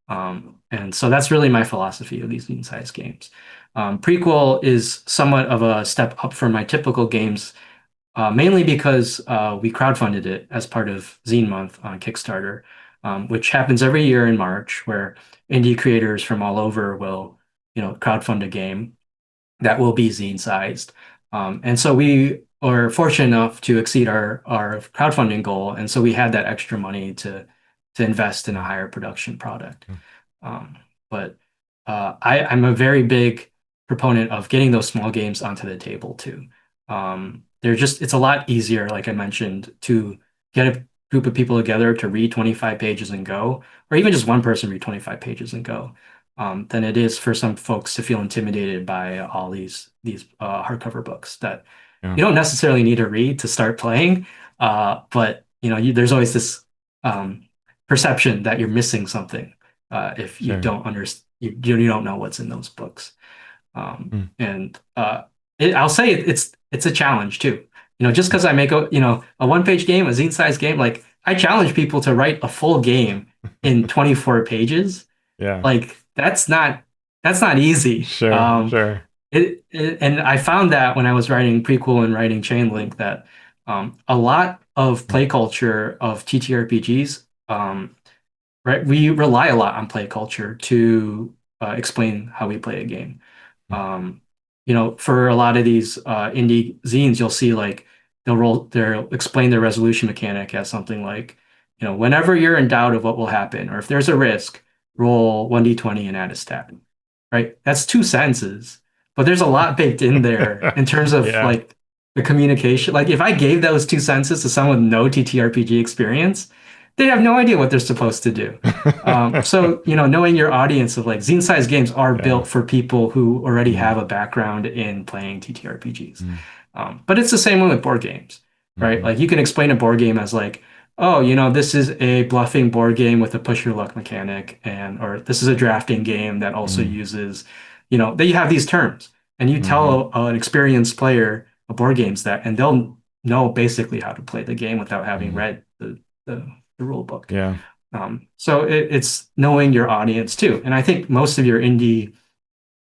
Speaker 2: And so that's really my philosophy of these medium-sized games. Prequel is somewhat of a step up from my typical games, mainly because we crowdfunded it as part of Zine Month on Kickstarter, which happens every year in March, where indie creators from all over will, crowdfund a game that will be zine sized. And so we were fortunate enough to exceed our crowdfunding goal, and so we had that extra money to invest in a higher production product. Um, but I'm a very big proponent of getting those small games onto the table too. It's a lot easier, like I mentioned, to get a group of people together to read 25 pages and go, or even just one person read 25 pages and go, than it is for some folks to feel intimidated by all these hardcover books that
Speaker 3: Yeah.
Speaker 2: you don't necessarily need to read to start playing. But there's always this perception that you're missing something if you
Speaker 3: Sure.
Speaker 2: don't understand, you don't know what's in those books.
Speaker 3: Mm.
Speaker 2: And I'll say it's a challenge too. Just because I make a one-page game, a zine-sized game, like I challenge people to write a full game in 24 pages.
Speaker 3: Yeah.
Speaker 2: Like that's not easy.
Speaker 3: Sure. Sure.
Speaker 2: And I found that when I was writing Prequel and writing Chain Link that a lot of play culture of TTRPGs, right, we rely a lot on play culture to explain how we play a game. Um, for a lot of these indie zines, you'll see like they'll explain their resolution mechanic as something like, whenever you're in doubt of what will happen, or if there's a risk, roll 1d20 and add a stat. Right? That's two sentences, but there's a lot baked in there in terms of
Speaker 3: Yeah.
Speaker 2: like the communication. Like if I gave those two sentences to someone with no TTRPG experience, they have no idea what they're supposed to do. So, knowing your audience of like zine-sized games are
Speaker 3: Yeah.
Speaker 2: built for people who already
Speaker 3: Mm.
Speaker 2: have a background in playing TTRPGs.
Speaker 3: Mm.
Speaker 2: But it's the same way with board games, right?
Speaker 3: Mhm.
Speaker 2: Like you can explain a board game as like, oh, this is a bluffing board game with a push your luck mechanic, or this is a drafting game that also
Speaker 3: Mm.
Speaker 2: uses, that you have these terms, and you
Speaker 3: Mhm.
Speaker 2: tell an experienced player a board games that, and they'll know basically how to play the game without having
Speaker 3: Mhm.
Speaker 2: read the rule book.
Speaker 3: Yeah.
Speaker 2: So it's knowing your audience too. And I think most of your indie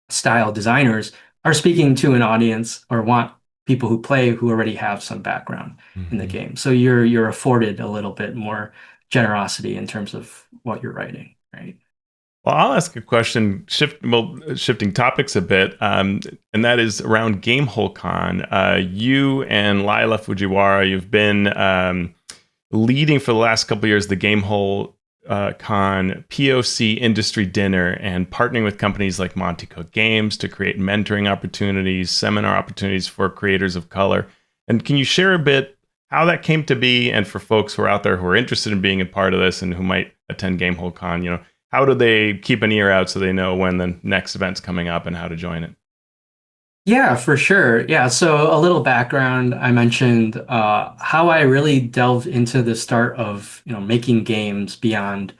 Speaker 2: style designers are speaking to an audience or want people who play who already have some background in the
Speaker 3: Mhm.
Speaker 2: game. So you're afforded a little bit more generosity in terms of what you're writing, right?
Speaker 3: Well, I'll ask a question, shifting topics a bit, and that is around Gamehole Con. You and Lila Fujiwara, you've been leading for the last couple of years the Gamehole Con POC industry dinner and partnering with companies like Monte Cook Games to create mentoring opportunities, seminar opportunities for creators of color. And can you share a bit how that came to be, and for folks who are out there who are interested in being a part of this and who might attend Gamehole Con, how do they keep an ear out so they know when the next event's coming up and how to join it?
Speaker 2: Yeah, for sure. Yeah, so a little background. I mentioned how I really delved into the start of making games beyond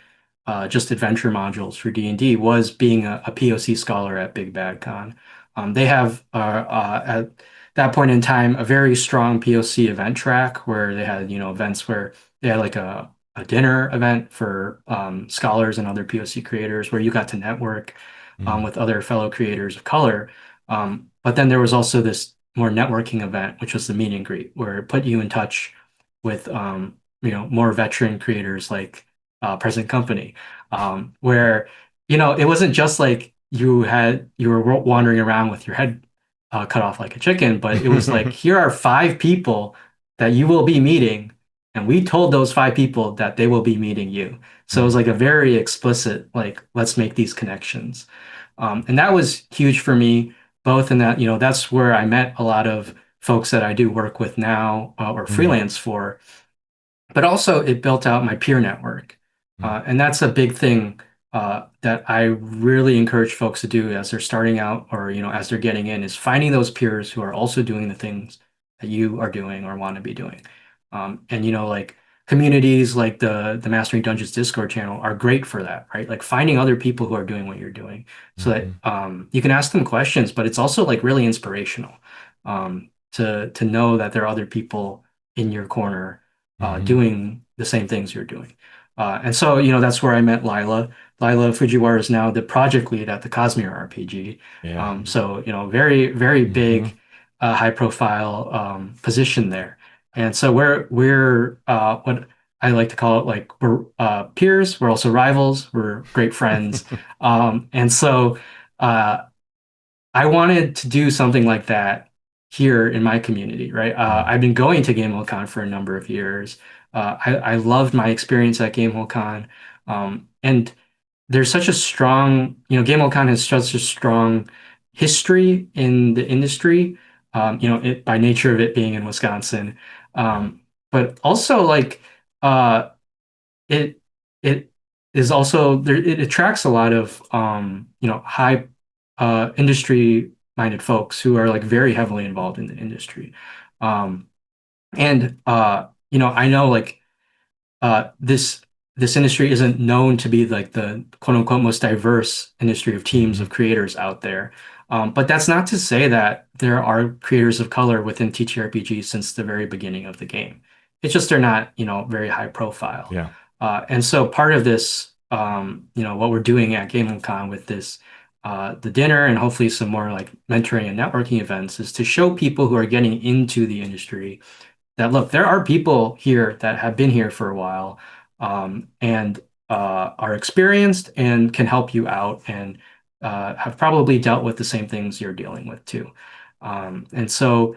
Speaker 2: just adventure modules for D&D was being a POC scholar at Big Bad Con. They have at that point in time a very strong POC event track where they had events where they had like a dinner event for scholars and other POC creators where you got to network
Speaker 3: Mm.
Speaker 2: with other fellow creators of color. But then there was also this more networking event, which was the meet and greet, where it put you in touch with more veteran creators like Present Company, where it wasn't just like you were wandering around with your head cut off like a chicken, but it was like here are five people that you will be meeting, and we told those five people that they will be meeting you. So it was
Speaker 3: Mm.
Speaker 2: like a very explicit like let's make these connections, and that was huge for me both in that, that's where I met a lot of folks that I do work with now or
Speaker 3: Mm.
Speaker 2: freelance for, but also it built out my peer network.
Speaker 3: Mm.
Speaker 2: And that's a big thing that I really encourage folks to do as they're starting out or, as they're getting in is finding those peers who are also doing the things that you are doing or want to be doing. And, like communities like the Mastering Dungeons Discord channel are great for that, right? Like finding other people who are doing what you're doing so that
Speaker 3: Mhm.
Speaker 2: you can ask them questions, but it's also like really inspirational to know that there are other people in your corner
Speaker 3: Mhm.
Speaker 2: doing the same things you're doing. And so, that's where I met Lila. Lila Fujiwara is now the project lead at the Cosmere RPG.
Speaker 3: Yeah.
Speaker 2: So, very, very
Speaker 3: Mhm.
Speaker 2: big, high profile position there. And so we're what I like to call it like we're peers. We're also rivals. We're great friends. And so uh, I wanted to do something like that here in my community, right?
Speaker 3: Mm.
Speaker 2: I've been going to GameholeCon for a number of years. I loved my experience at GameholeCon. And there's such a strong, GameholeCon has such a strong, history in the industry, it by nature of it being in Wisconsin.
Speaker 3: Yeah.
Speaker 2: But also like it it is also there it attracts a lot of high industry minded folks who are like very heavily involved in the industry. Um, and I know like this industry isn't known to be like the quote unquote most diverse industry of teams
Speaker 3: Hmm.
Speaker 2: of creators out there. But that's not to say that there are creators of color within TTRPG since the very beginning of the game. It's just they're not, very high profile.
Speaker 3: Yeah.
Speaker 2: And so part of this, what we're doing at GameCon with this, the dinner and hopefully some more like mentoring and networking events is to show people who are getting into the industry that look, there are people here that have been here for a while, and are experienced and can help you out and have probably dealt with the same things you're dealing with too. And so,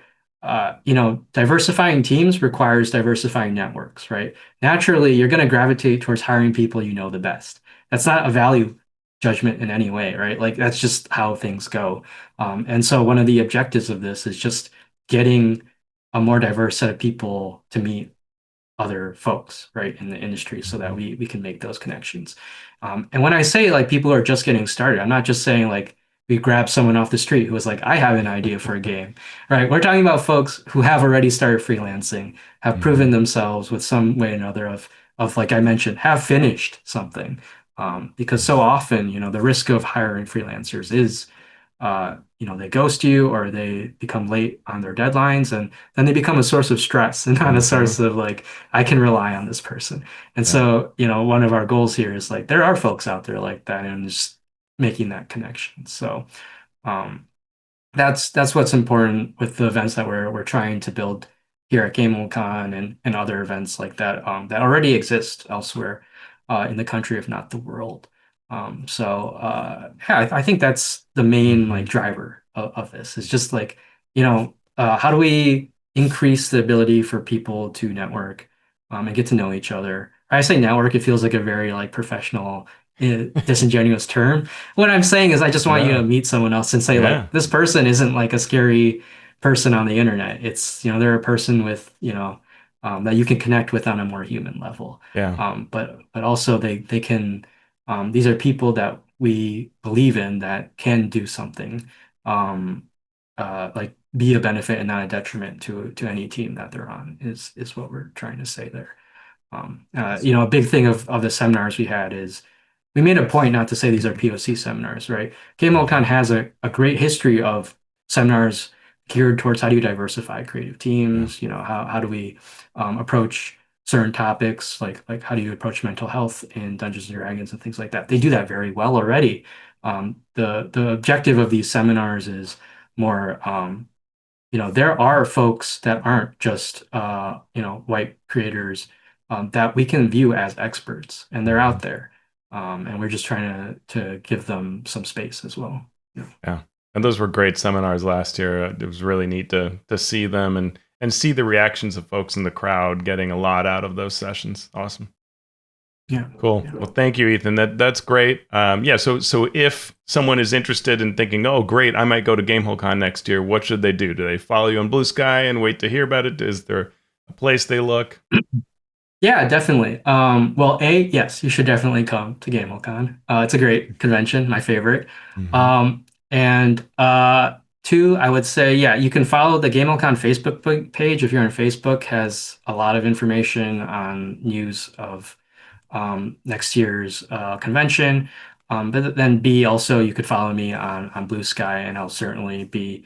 Speaker 2: diversifying teams requires diversifying networks, right? Naturally, you're going to gravitate towards hiring people you know the best. That's not a value judgment in any way, right? Like that's just how things go. And so, one of the objectives of this is just getting a more diverse set of people to meet other folks, right, in the industry so that
Speaker 3: Hmm.
Speaker 2: we can make those connections. And when I say like people are just getting started, I'm not just saying like we grab someone off the street who was like, I have an idea for a game, right? We're talking about folks who have already started freelancing, have proven
Speaker 3: Hmm.
Speaker 2: themselves with some way or another of like I mentioned, have finished something. Because so often, the risk of hiring freelancers is they ghost you or they become late on their deadlines and then they become a source of stress and not a source
Speaker 3: Hmm.
Speaker 2: of like, I can rely on this person. And
Speaker 3: Yeah.
Speaker 2: so, one of our goals here is like, there are folks out there like that and just making that connection. So, um, that's what's important with the events that we're trying to build here at GameCon and other events like that that already exist elsewhere in the country, if not the world. Yeah, I think that's the main like
Speaker 3: Hmm.
Speaker 2: driver of this. It's just like, how do we increase the ability for people to network and get to know each other? I say network, it feels like a very like professional, disingenuous term. What I'm saying is I just want you to
Speaker 3: No.
Speaker 2: meet someone else and say
Speaker 3: Yeah.
Speaker 2: like this person isn't like a scary person on the internet. It's, they're a person with, that you can connect with on a more human level.
Speaker 3: Yeah.
Speaker 2: But also they can these are people that we believe in that can do something um like be a benefit and not a detriment to any team that they're on is what we're trying to say there. A big thing of the seminars we had is we made a point not to say these are POC seminars, right?
Speaker 3: Hmm.
Speaker 2: GameCon has a great history of seminars geared towards how do you diversify creative
Speaker 3: Yeah.
Speaker 2: teams, how do we approach certain topics like how do you approach mental health in Dungeons and Dragons and things like that. They do that very well already. The objective of these seminars is more there are folks that aren't just white creators that we can view as experts, and they're
Speaker 3: Hmm.
Speaker 2: out there, and we're just trying to give them some space as well. Yeah.
Speaker 3: Yeah. And those were great seminars last year. It was really neat to see them and see the reactions of folks in the crowd getting a lot out of those sessions. Awesome.
Speaker 2: Yeah.
Speaker 3: Cool.
Speaker 2: Yeah.
Speaker 3: Well, thank you, Ethan. That's great. Yeah. So if someone is interested in thinking, oh, great, I might go to GameholeCon next year, what should they do? Do they follow you on Blue Sky and wait to hear about it? Is there a place they look?
Speaker 2: Yeah, definitely. Well, yes, you should definitely come to GameCon. It's a great convention, my favorite.
Speaker 3: Hmm.
Speaker 2: And two, I would say, yeah, you can follow the GameCon Facebook page if you're on Facebook, has a lot of information on news of next year's convention. But then B, also you could follow me on Blue Sky, and I'll certainly be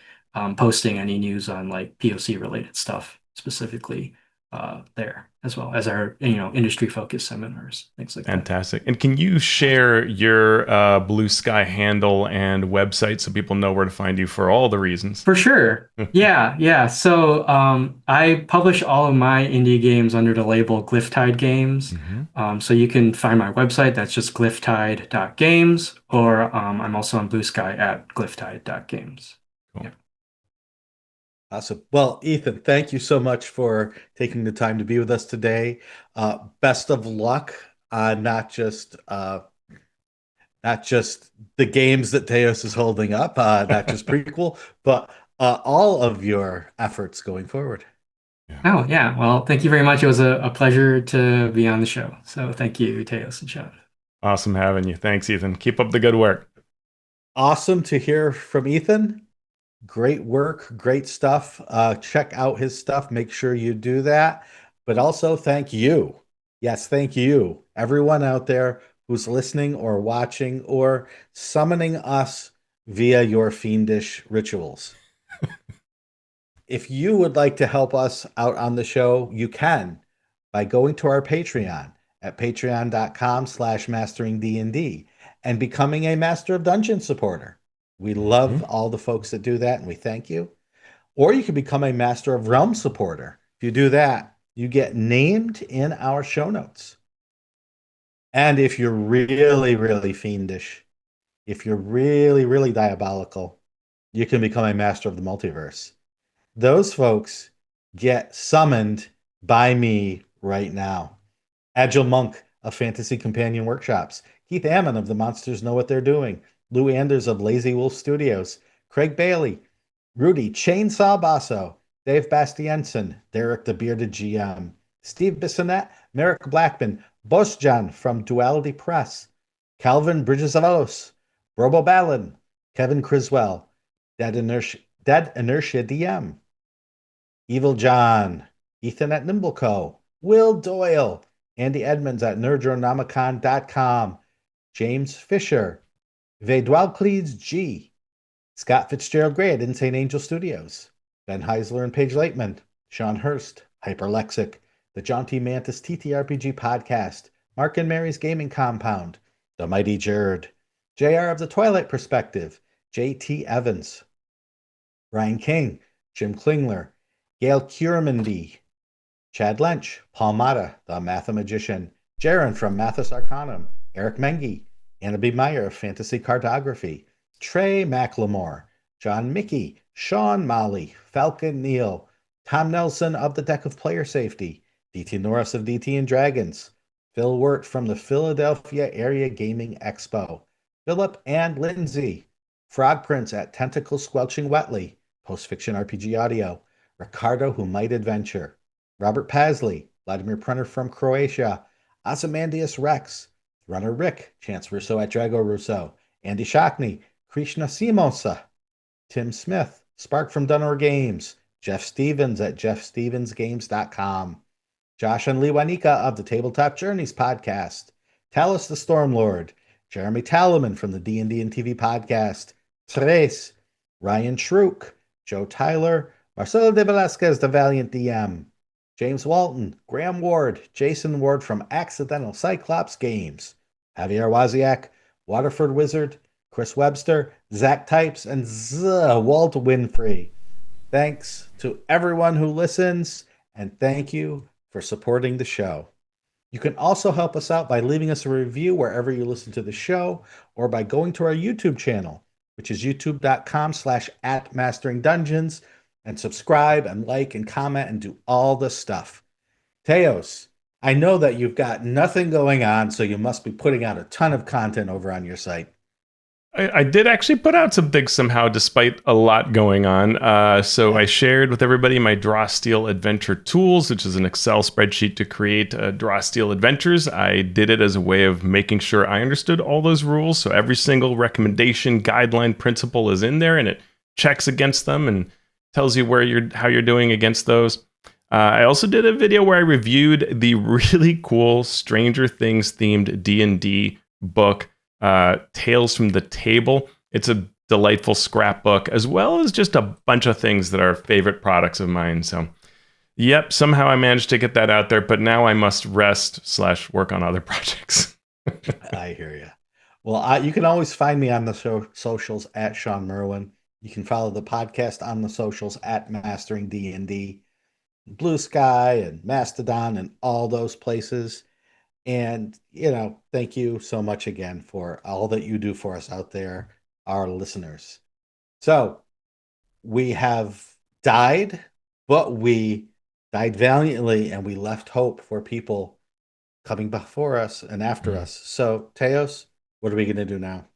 Speaker 2: posting any news on like POC related stuff specifically there, as well as our industry focused seminars, things like that.
Speaker 3: Fantastic. And can you
Speaker 2: Awesome.
Speaker 3: share your Blue Sky handle and website so people know where to find you for all the reasons?
Speaker 2: For sure. Yeah, yeah. So I publish all of my indie games under the label Glyphtide Games.
Speaker 3: Hmm.
Speaker 2: So you can find my website, that's just glyphtide.games, or I'm also on Blue Sky at glyphtide.games.
Speaker 3: Cool.
Speaker 2: Yeah.
Speaker 1: Awesome. Well, Ethan, thank you so much for taking the time to be with us today. Best of luck on not just not just the games that Teos is holding up, not just Prequel, but all of your efforts going forward.
Speaker 3: Yeah.
Speaker 2: Oh, yeah. Well, thank you very much. It was a pleasure to be on the show. So thank you, Teos and Shawn.
Speaker 3: Awesome having you. Thanks, Ethan. Keep up the good work.
Speaker 1: Awesome to hear from Ethan. Great work, great stuff. Check out his stuff. Make sure you do that. But also, thank you. Yes, thank you, everyone out there who's listening or watching or summoning us via your fiendish rituals. If you would like to help us out on the show, you can by going to our Patreon at patreon.com/masteringdnd and becoming a Master of Dungeon supporter. We love
Speaker 3: Mhm.
Speaker 1: all the folks that do that, and we thank you. Or you can become a Master of Realm supporter. If you do that, you get named in our show notes. And if you're really, really fiendish, if you're really, really diabolical, you can become a Master of the Multiverse. Those folks get summoned by me right now. Agile Monk of Fantasy Companion Workshops, Keith Ammon of The Monsters Know What They're Doing, Lou Anders of Lazy Wolf Studios, Craig Bailey, Rudy Chainsaw Basso, Dave Bastiensen, Derek the Bearded GM, Steve Bissonette, Merrick Blackman, Bosjan from Duality Press, Calvin Bridges of Olos, Robo Ballin, Kevin Criswell, Dead Inertia DM, Evil John, Ethan at Nimbleco, Will Doyle, Andy Edmonds at nerdronomicon.com, James Fisher, Vedwalcledes G, Scott Fitzgerald Gray at Insane Angel Studios, Ben Heisler and Paige Laitman, Sean Hurst, Hyperlexic, the John T. Mantis TTRPG Podcast, Mark and Mary's Gaming Compound, The Mighty Jerd, JR of the Twilight Perspective, JT Evans, Ryan King, Jim Klingler, Gail Curamandy, Chad Lench, Paul Mata, the Mathemagician, Jaron from Mathis Arcanum, Eric Mengi, Anna B. Meyer of Fantasy Cartography, Trey McLemore, John Mickey, Sean Molly, Falcon Neal, Tom Nelson of the Deck of Player Safety, DT Norris of DT and Dragons, Phil Wirt from the Philadelphia Area Gaming Expo, Philip and Lindsay, Frog Prince at Tentacle Squelching Wetly, Post Fiction RPG Audio, Ricardo Who Might Adventure, Robert Pasley, Vladimir Prunner from Croatia, Ozymandias Rex, Runner Rick, Chance Russo at Drago Russo, Andy Shockney, Krishna Simosa, Tim Smith, Spark from Dunner Games, Jeff Stevens at jeffstevensgames.com, Josh and Lee Wanika of the Tabletop Journeys podcast, Talus the Stormlord, Jeremy Talaman from the D&D and TV podcast, Tres, Ryan Schrook, Joe Tyler, Marcelo de Velasquez, the Valiant DM, James Walton, Graham Ward, Jason Ward from Accidental Cyclops Games, Javier Waziak, Waterford Wizard, Chris Webster, Zach Types, and Walt Winfrey. Thanks to everyone who listens, and thank you for supporting the show. You can also help us out by leaving us a review wherever you listen to the show, or by going to our YouTube channel, which is youtube.com/@masteringdungeons, and subscribe and like and comment and do all the stuff. Teos, I know that you've got nothing going on, so you must be putting out a ton of content over on your site.
Speaker 3: I did actually put out some things somehow, despite a lot going on. So I shared with everybody my Draw Steel Adventure Tools, which is an Excel spreadsheet to create Draw Steel Adventures. I did it as a way of making sure I understood all those rules. So every single recommendation, guideline, principle is in there, and it checks against them and tells you how you're doing against those. I also did a video where I reviewed the really cool Stranger Things themed D&D book, Tales from the Table. It's a delightful scrapbook, as well as just a bunch of things that are favorite products of mine. So, yep, somehow I managed to get that out there, but now I must rest/work on other projects.
Speaker 1: I hear you. Well, you can always find me on the socials at Sean Merwin. You can follow the podcast on the socials at Mastering D&D, Blue Sky and Mastodon and all those places. And, thank you so much again for all that you do for us out there, our listeners. So we have died, but we died valiantly and we left hope for people coming before us and after us. So, Teos, What are we gonna do now?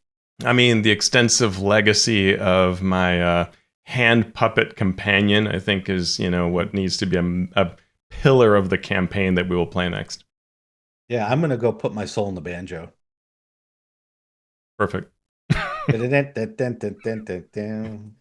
Speaker 3: I mean, the extensive legacy of my hand puppet companion, I think, is what needs to be a pillar of the campaign that we will play next.
Speaker 1: Yeah, I'm gonna go put my soul in the banjo.
Speaker 3: Perfect.
Speaker 1: Dun-dun-dun-dun-dun-dun-dun.